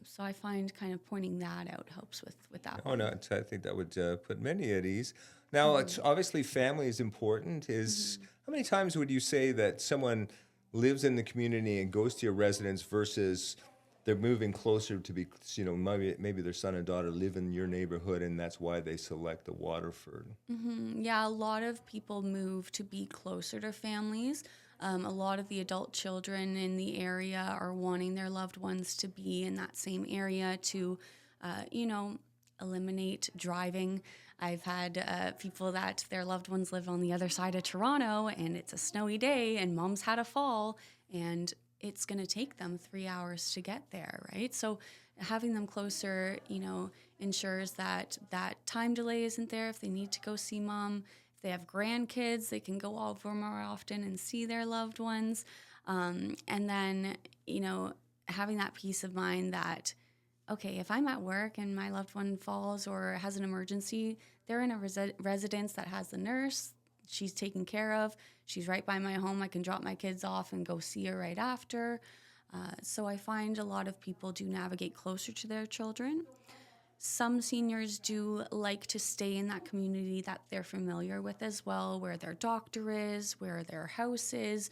So I find kind of pointing that out helps with that. Oh, no, I think that would put many at ease. Now, it's obviously family is important. How many times would you say that someone lives in the community and goes to your residence versus they're moving closer to be, maybe their son and daughter live in your neighborhood and that's why they select the Waterford? Yeah, a lot of people move to be closer to families. A lot of the adult children in the area are wanting their loved ones to be in that same area to, eliminate driving. I've had people that their loved ones live on the other side of Toronto and it's a snowy day and mom's had a fall and it's going to take them 3 hours to get there, right? So having them closer, ensures that time delay isn't there if they need to go see mom. If they have grandkids, they can go over more often and see their loved ones. And then, having that peace of mind that, okay, if I'm at work and my loved one falls or has an emergency, they're in a residence that has the nurse. She's taken care of. She's right by my home. I can drop my kids off and go see her right after. So I find a lot of people do navigate closer to their children. Some seniors do like to stay in that community that they're familiar with as well, where their doctor is, where their house is,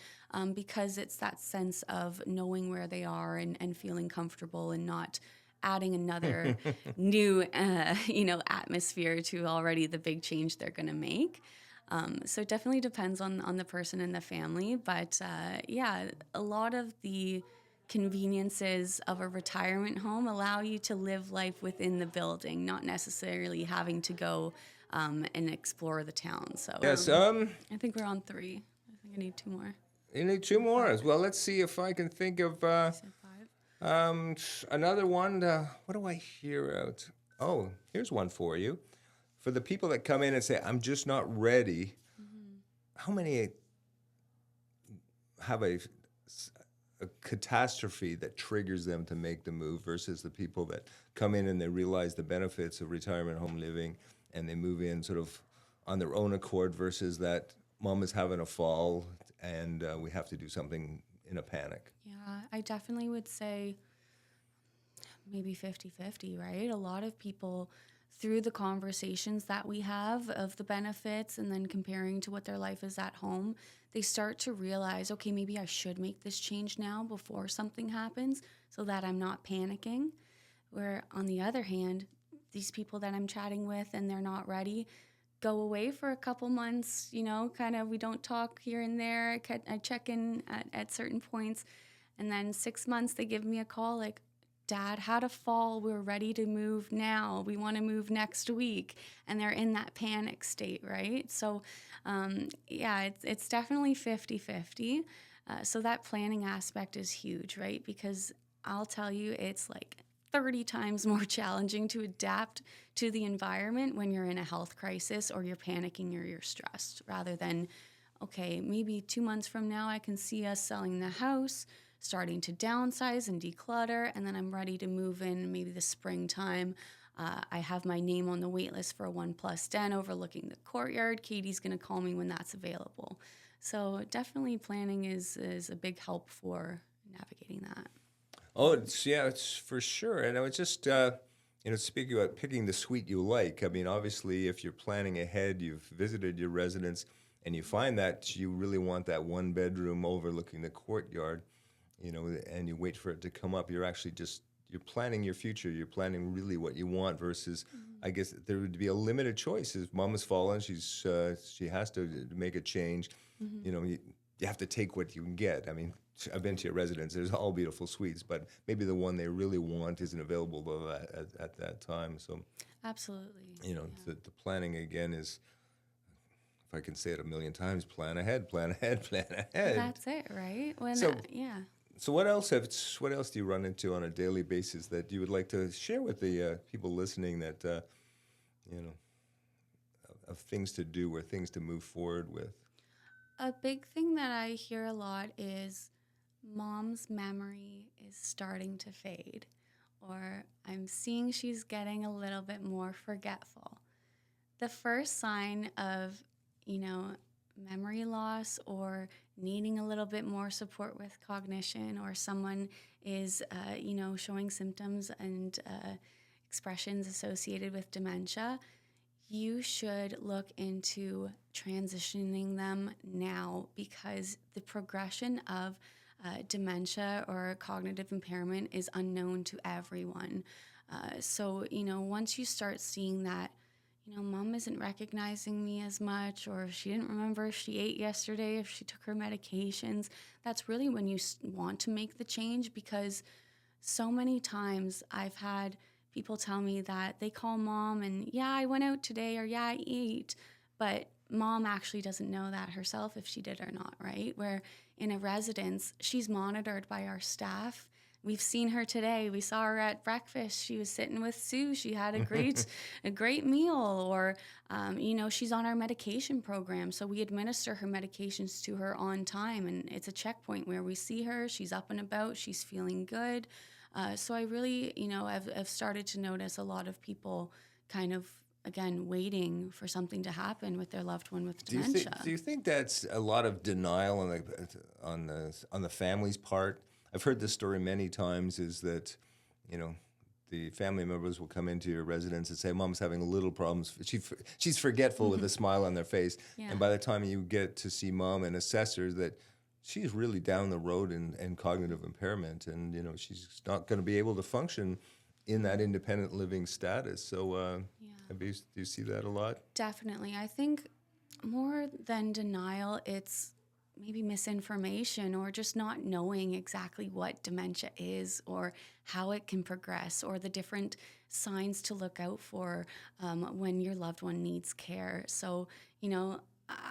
because it's that sense of knowing where they are and feeling comfortable and not adding another new, atmosphere to already the big change they're going to make. So it definitely depends on the person and the family. But a lot of the conveniences of a retirement home allow you to live life within the building, not necessarily having to go and explore the town. So yes, I think we're on 3. I think I need 2 more. You need 2 more as well. Let's see if I can think of another one. What do I hear out? Oh, here's one for you. For the people that come in and say, I'm just not ready, how many have a catastrophe that triggers them to make the move versus the people that come in and they realize the benefits of retirement home living and they move in sort of on their own accord versus that mom is having a fall and we have to do something in a panic? Yeah, I definitely would say maybe 50-50, right? A lot of people, through the conversations that we have of the benefits and then comparing to what their life is at home, they start to realize, okay, maybe I should make this change now before something happens so that I'm not panicking. Where on the other hand, these people that I'm chatting with and they're not ready go away for a couple months, kind of we don't talk here and there. I check in at certain points. And then 6 months, they give me a call like, Dad, had a fall. We're ready to move now. We want to move next week. And they're in that panic state, right? So, it's definitely 50-50. So that planning aspect is huge, right? Because I'll tell you, it's like 30 times more challenging to adapt to the environment when you're in a health crisis or you're panicking or you're stressed, rather than, okay, maybe 2 months from now, I can see us selling the house, starting to downsize and declutter, and then I'm ready to move in maybe the springtime. I have my name on the wait list for a 1+ den overlooking the courtyard. Katie's going to call me when that's available. So definitely planning is a big help for navigating that. Oh, it's for sure. And I was just, speaking about picking the suite you like. I mean, obviously, if you're planning ahead, you've visited your residence, and you find that you really want that 1-bedroom overlooking the courtyard, and you wait for it to come up, you're actually you're planning your future. You're planning really what you want versus, I guess there would be a limited choice. If mom has fallen, she has to make a change. You have to take what you can get. I mean, I've been to your residence. There's all beautiful suites, but maybe the one they really want isn't available at that time. So absolutely, the planning again is, if I can say it a million times, plan ahead, plan ahead, plan ahead. That's it, right? So what else do you run into on a daily basis that you would like to share with the people listening that of things to do or things to move forward with? A big thing that I hear a lot is mom's memory is starting to fade, or I'm seeing she's getting a little bit more forgetful. The first sign of, memory loss or needing a little bit more support with cognition, or someone is, showing symptoms and expressions associated with dementia, you should look into transitioning them now, because the progression of dementia or cognitive impairment is unknown to everyone. So, once you start seeing that, mom isn't recognizing me as much, or she didn't remember if she ate yesterday, if she took her medications, that's really when you want to make the change, because so many times I've had people tell me that they call mom and, yeah, I went out today, or yeah, I ate, but mom actually doesn't know that herself if she did or not, right? Where in a residence, she's monitored by our staff. We've seen her today. We saw her at breakfast. She was sitting with Sue. She had a great meal. Or, she's on our medication program. So we administer her medications to her on time. And it's a checkpoint where we see her. She's up and about. She's feeling good. So I really, I've started to notice a lot of people kind of, again, waiting for something to happen with their loved one with dementia. Do you think that's a lot of denial on the family's part? I've heard this story many times, is that, the family members will come into your residence and say, Mom's having little problems. She's forgetful with a smile on their face. Yeah. And by the time you get to see mom and assess her, that she's really down the road in cognitive impairment, and, she's not going to be able to function in that independent living status. So do you see that a lot? Definitely. I think more than denial, it's maybe misinformation, or just not knowing exactly what dementia is, or how it can progress, or the different signs to look out for when your loved one needs care. So,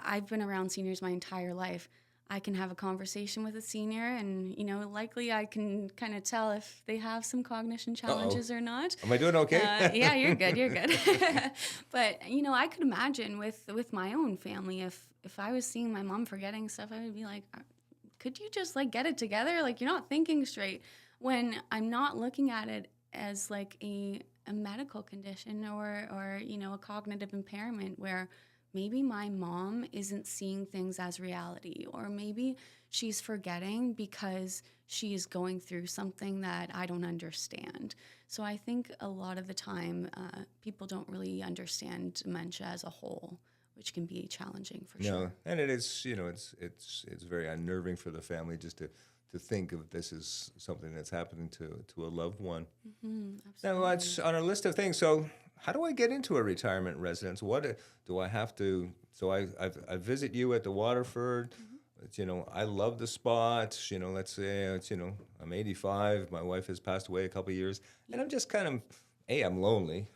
I've been around seniors my entire life. I can have a conversation with a senior and, likely I can kind of tell if they have some cognition challenges or not. Am I doing okay? Yeah, you're good. But, I could imagine with my own family, if I was seeing my mom forgetting stuff, I would be like, could you just get it together? You're not thinking straight, when I'm not looking at it as a medical condition or a cognitive impairment where maybe my mom isn't seeing things as reality, or maybe she's forgetting because she is going through something that I don't understand. So I think a lot of the time people don't really understand dementia as a whole, which can be challenging for No, sure. and it is, it's very unnerving for the family just to think of this as something that's happening to a loved one. Now, Absolutely. that's on our list of things. So, how do I get into a retirement residence? What do I have to? So, I visit you at the Waterford. It's, I love the spot. Let's say I'm 85. My wife has passed away a couple of years, and I'm just kind of I'm lonely.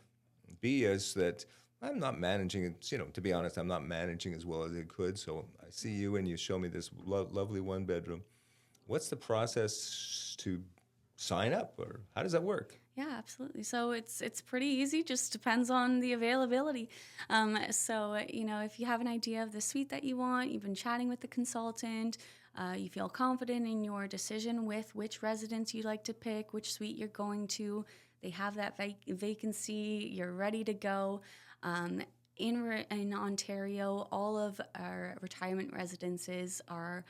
B is that I'm not managing it. To be honest, I'm not managing as well as I could. So I see you and you show me this lovely one bedroom. What's the process to sign up, or how does that work? Yeah, absolutely. So it's pretty easy. Just depends on the availability. If you have an idea of the suite that you want, you've been chatting with the consultant, you feel confident in your decision with which residence you'd like to pick, which suite you're going to. They have that vacancy. You're ready to go. In Ontario, all of our retirement residences are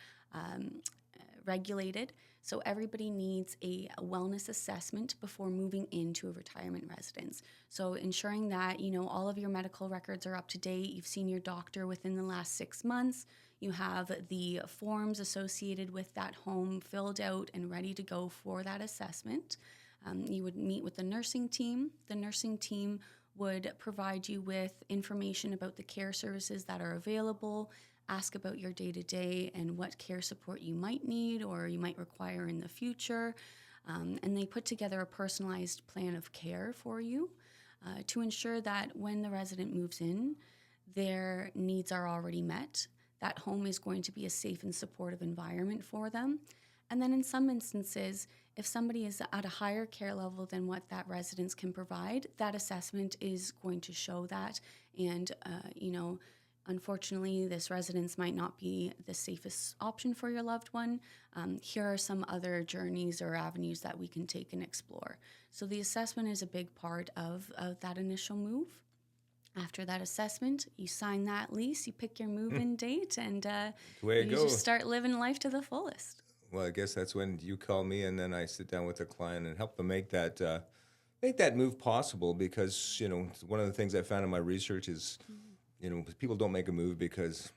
regulated. So everybody needs a wellness assessment before moving into a retirement residence. So ensuring that, all of your medical records are up to date, you've seen your doctor within the last 6 months, you have the forms associated with that home filled out and ready to go for that assessment. You would meet with the nursing team. The nursing team would provide you with information about the care services that are available, ask about your day-to-day and what care support you might need or you might require in the future. And they put together a personalized plan of care for you to ensure that when the resident moves in, their needs are already met. That home is going to be a safe and supportive environment for them. And then in some instances, if somebody is at a higher care level than what that residence can provide, that assessment is going to show that. And, unfortunately, this residence might not be the safest option for your loved one. Here are some other journeys or avenues that we can take and explore. So the assessment is a big part of that initial move. After that assessment, you sign that lease, you pick your move-in date, and The way it you just goes. start living life to the fullest. Well, I guess that's when you call me, and then I sit down with the client and help them make that move possible. Because one of the things I found in my research is, people don't make a move because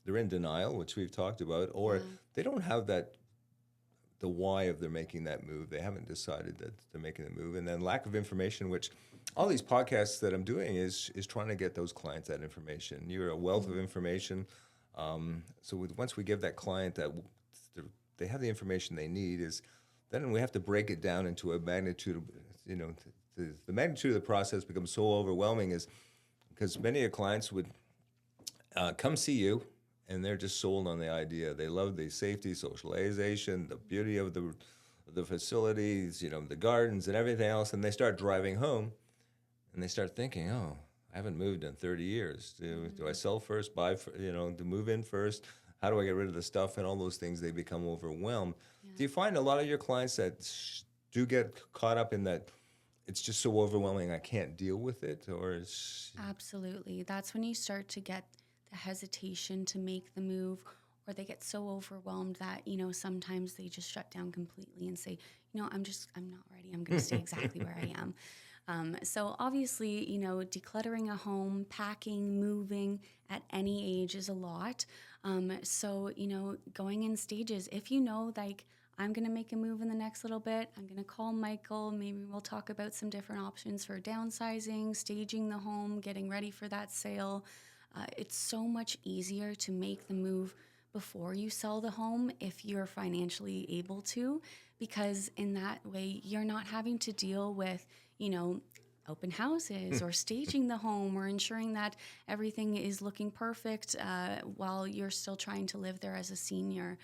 they're in denial, which we've talked about, or they don't have the why of they're making that move. They haven't decided that they're making the move, and then lack of information, which all these podcasts that I'm doing is trying to get those clients that information. You're a wealth of information. Once we give that client that they have the information they need, then we have to break it down into a magnitude of, the magnitude of the process becomes so overwhelming is because many of the clients would come see you and they're just sold on the idea. They love the safety, socialization, the beauty of the facilities, the gardens and everything else, and they start driving home and they start thinking, oh, I haven't moved in 30 years. Do I sell first, buy, to move in first? How do I get rid of the stuff and all those things? They become overwhelmed. Yeah. Do you find a lot of your clients that do get caught up in that it's just so overwhelming I can't deal with it? Absolutely. That's when you start to get the hesitation to make the move, or they get so overwhelmed that, sometimes they just shut down completely and say, I'm not ready. I'm going to stay exactly where I am. So obviously, decluttering a home, packing, moving at any age is a lot. Going in stages, if I'm going to make a move in the next little bit, I'm going to call Michael, maybe we'll talk about some different options for downsizing, staging the home, getting ready for that sale. It's so much easier to make the move before you sell the home if you're financially able to, because in that way you're not having to deal with, open houses or staging the home or ensuring that everything is looking perfect while you're still trying to live there as a senior.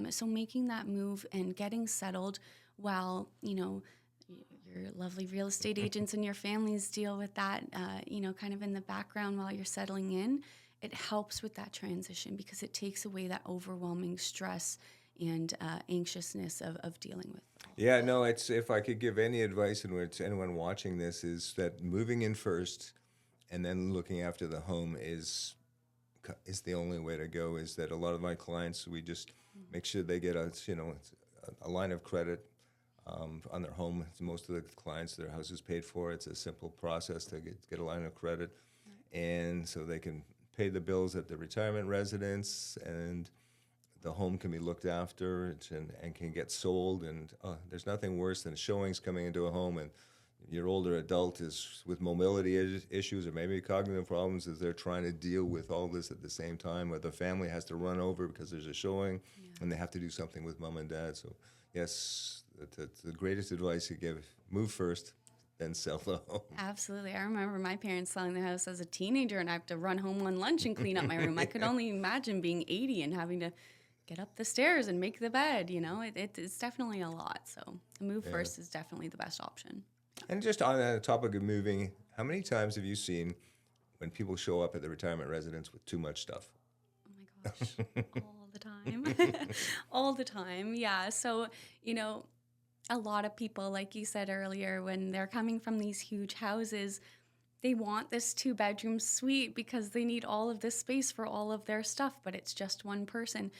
So making that move and getting settled while, your lovely real estate agents and your families deal with that, kind of in the background while you're settling in, it helps with that transition because it takes away that overwhelming stress and anxiousness of dealing with. Yeah, no, if I could give any advice in which anyone watching this is that moving in first and then looking after the home is the only way to go. Is that a lot of my clients, we just make sure they get a line of credit on their home. Most of the clients, their house is paid for. It's a simple process to get a line of credit, and so they can pay the bills at the retirement residence, and the home can be looked after and can get sold. And there's nothing worse than showings coming into a home and your older adult is with mobility issues or maybe cognitive problems as they're trying to deal with all this at the same time, or the family has to run over because there's a showing and they have to do something with mom and dad. So yes, that's the greatest advice you give: move first, then sell the home. Absolutely. I remember my parents selling the house as a teenager, and I have to run home on lunch and clean up my room. I could only imagine being 80 and having to get up the stairs and make the bed. It's definitely a lot. So move first is definitely the best option. And just on the topic of moving, how many times have you seen when people show up at the retirement residence with too much stuff? Oh my gosh, all the time. All the time, yeah. So, a lot of people, like you said earlier, when they're coming from these huge houses, they want this 2-bedroom suite because they need all of this space for all of their stuff, but it's just one person.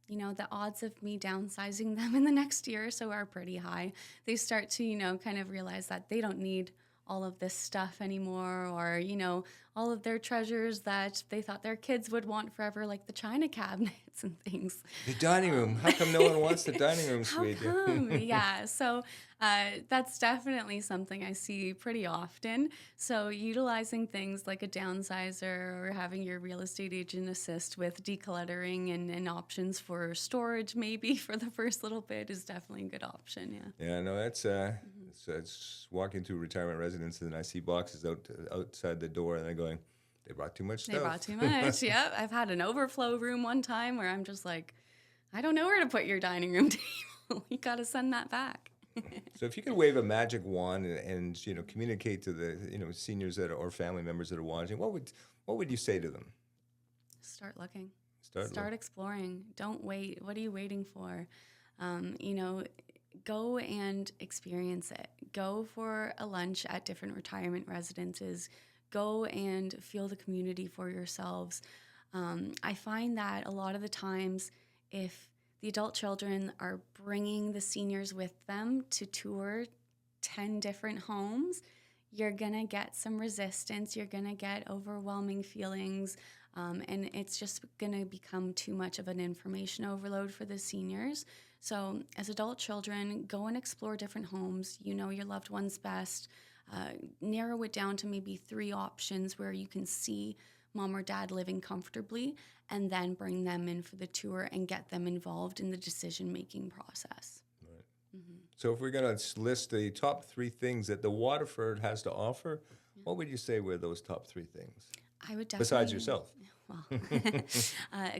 The odds of me downsizing them in the next year or so are pretty high. They start to, kind of realize that they don't need all of this stuff anymore, or, all of their treasures that they thought their kids would want forever, like the china cabinets and things. The dining room. How come no one wants the dining room suite? How come? Yeah. So that's definitely something I see pretty often. So utilizing things like a downsizer or having your real estate agent assist with decluttering and options for storage maybe for the first little bit is definitely a good option. Yeah. Yeah, no, that's it's walking through retirement residence and I see boxes outside the door and I'm going, they brought too much stuff. They brought too much. Yep. I've had an overflow room one time where I'm just like, I don't know where to put your dining room table. You got to send that back. So if you could wave a magic wand and communicate to the seniors or family members that are watching, what would you say to them? Start looking. Start exploring. Don't wait. What are you waiting for? Go and experience it. Go for a lunch at different retirement residences. Go and feel the community for yourselves. I find that a lot of the times, if the adult children are bringing the seniors with them to tour 10 different homes, you're going to get some resistance. You're going to get overwhelming feelings. And it's just going to become too much of an information overload for the seniors. So as adult children, go and explore different homes. You know your loved ones best. Narrow it down to maybe 3 options where you can see mom or dad living comfortably, and then bring them in for the tour and get them involved in the decision-making process. Right. Mm-hmm. So if we're going to list the top 3 things that the Waterford has to offer, what would you say were those top 3 things? I would definitely... Besides yourself. Well,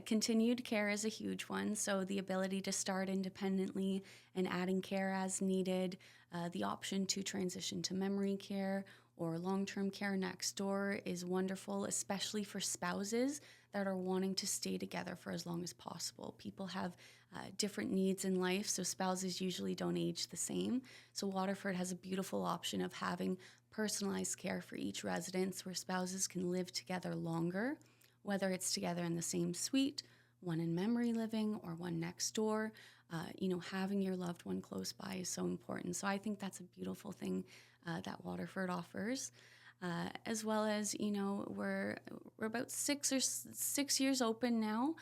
continued care is a huge one. So the ability to start independently and adding care as needed, the option to transition to memory care or long-term care next door is wonderful, especially for spouses that are wanting to stay together for as long as possible. People have different needs in life, so spouses usually don't age the same. So Waterford has a beautiful option of having personalized care for each residence where spouses can live together longer, whether it's together in the same suite, one in memory living, or one next door. Having your loved one close by is so important. So I think that's a beautiful thing that Waterford offers. As well as, we're about 6 years open now.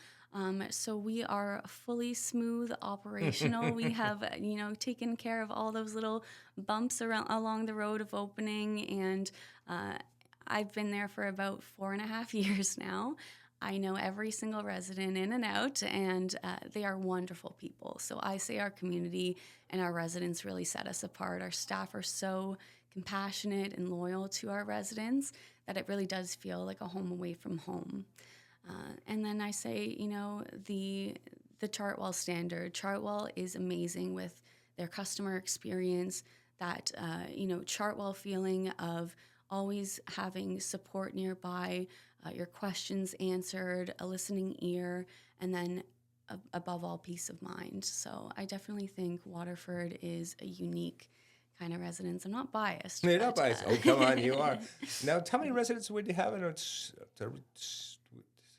So we are fully smooth operational. We have, taken care of all those little bumps along the road of opening. And I've been there for about 4.5 years now. I know every single resident in and out, and they are wonderful people. So I say our community and our residents really set us apart. Our staff are so compassionate and loyal to our residents that it really does feel like a home away from home. And then I say, the Chartwell standard. Chartwell is amazing with their customer experience, that, Chartwell feeling of always having support nearby, your questions answered, a listening ear, and then above all, peace of mind. So I definitely think Waterford is a unique kind of residents. I'm not biased. You're not but, biased. Oh, come on, you are. Now, how many residents would you have in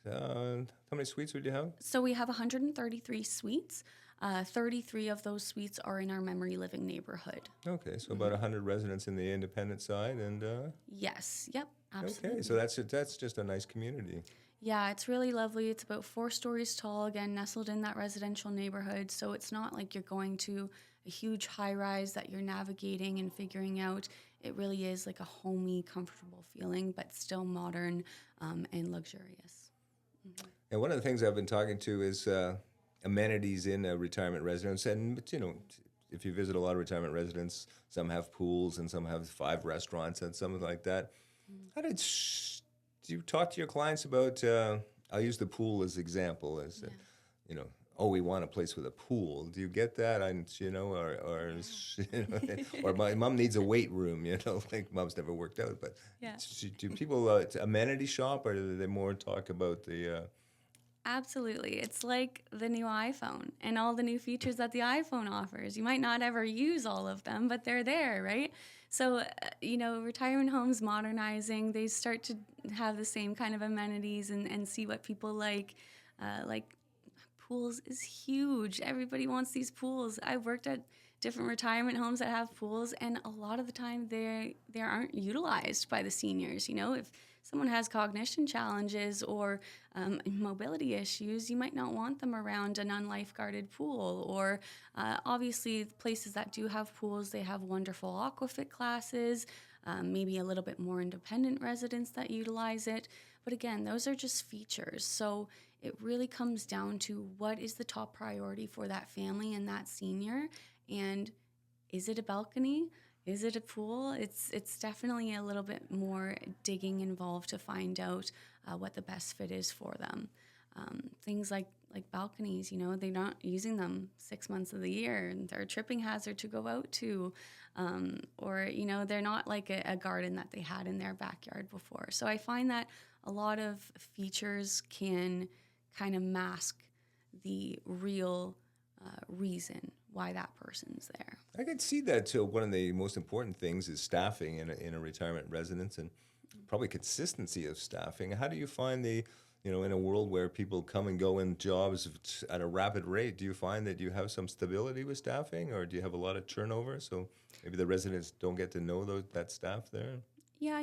how many suites would you have? So we have 133 suites. 33 of those suites are in our memory living neighborhood. Okay, so about 100 residents in the independent side, and Yes. Yep. Absolutely. okay, so that's just a nice community. Yeah, it's really lovely. It's about 4 stories tall, again, nestled in that residential neighborhood. So it's not like you're going to a huge high rise that you're navigating and figuring out. It really is like a homey, comfortable feeling, but still modern and luxurious. And one of the things I've been talking to is amenities in a retirement residence. And, but, if you visit a lot of retirement residents, some have pools and some have 5 restaurants and something like that. How do you talk to your clients about, I'll use the pool as example, as, oh, we want a place with a pool. Do you get that? Or my mom needs a weight room, like mom's never worked out. But Yeah. do people amenity shop, or do they more talk about the... Absolutely. It's like the new iPhone and all the new features that the iPhone offers. You might not ever use all of them, but they're there, right? So, retirement homes modernizing, they start to have the same kind of amenities and see what people like. Like pools is huge. Everybody wants these pools. I've worked at different retirement homes that have pools, and a lot of the time they aren't utilized by the seniors. If someone has cognition challenges or mobility issues, you might not want them around an unlifeguarded pool. Or obviously, places that do have pools, they have wonderful aquafit classes, maybe a little bit more independent residents that utilize it. But again, those are just features. So it really comes down to what is the top priority for that family and that senior. And is it a balcony? Is it a pool? It's definitely a little bit more digging involved to find out what the best fit is for them. Things like balconies, they're not using them 6 months of the year, and they're a tripping hazard to go out to, or they're not like a garden that they had in their backyard before. So I find that a lot of features can kind of mask the real reason why that person's there. I can see that too. One of the most important things is staffing in a retirement residence, and probably consistency of staffing. How do you find in a world where people come and go in jobs at a rapid rate, do you find that you have some stability with staffing, or do you have a lot of turnover? So maybe the residents don't get to know that staff there? Yeah,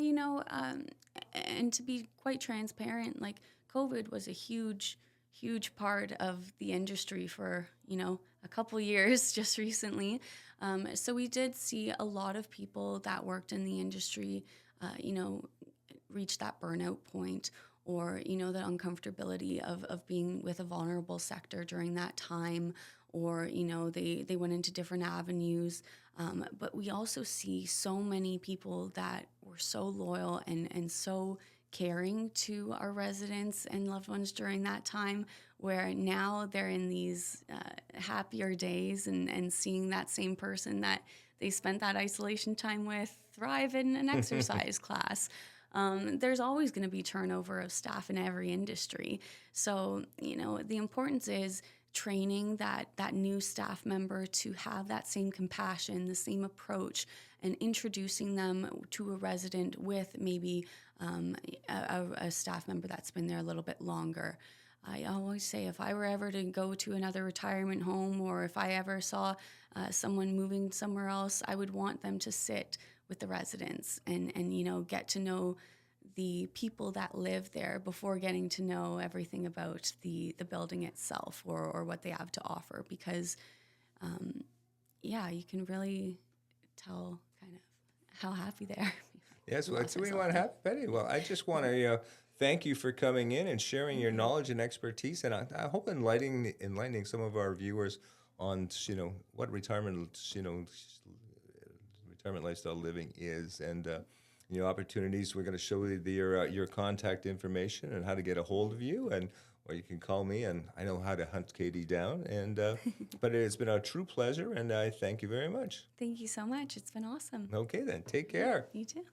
and to be quite transparent, like COVID was a huge part of the industry for, a couple years just recently. So we did see a lot of people that worked in the industry, reach that burnout point, or, the uncomfortability of being with a vulnerable sector during that time, or, they went into different avenues. But we also see so many people that were so loyal and so caring to our residents and loved ones during that time, where now they're in these happier days and seeing that same person that they spent that isolation time with thrive in an exercise class. There's always going to be turnover of staff in every industry. So, the importance is training that new staff member to have that same compassion, the same approach, and introducing them to a resident with maybe a staff member that's been there a little bit longer. I always say, if I were ever to go to another retirement home, or if I ever saw someone moving somewhere else, I would want them to sit with the residents and get to know the people that live there before getting to know everything about the building itself or what they have to offer, because you can really tell kind of how happy they are. Yes, well, that's what we want to have, Betty. Well, I just want to thank you for coming in and sharing your knowledge and expertise, and I hope enlightening some of our viewers on what retirement lifestyle living is, and opportunities. We're going to show you your contact information and how to get a hold of you, or you can call me, and I know how to hunt Katie down. And but it's been a true pleasure, and I thank you very much. Thank you so much. It's been awesome. Okay, then. Take care. You too.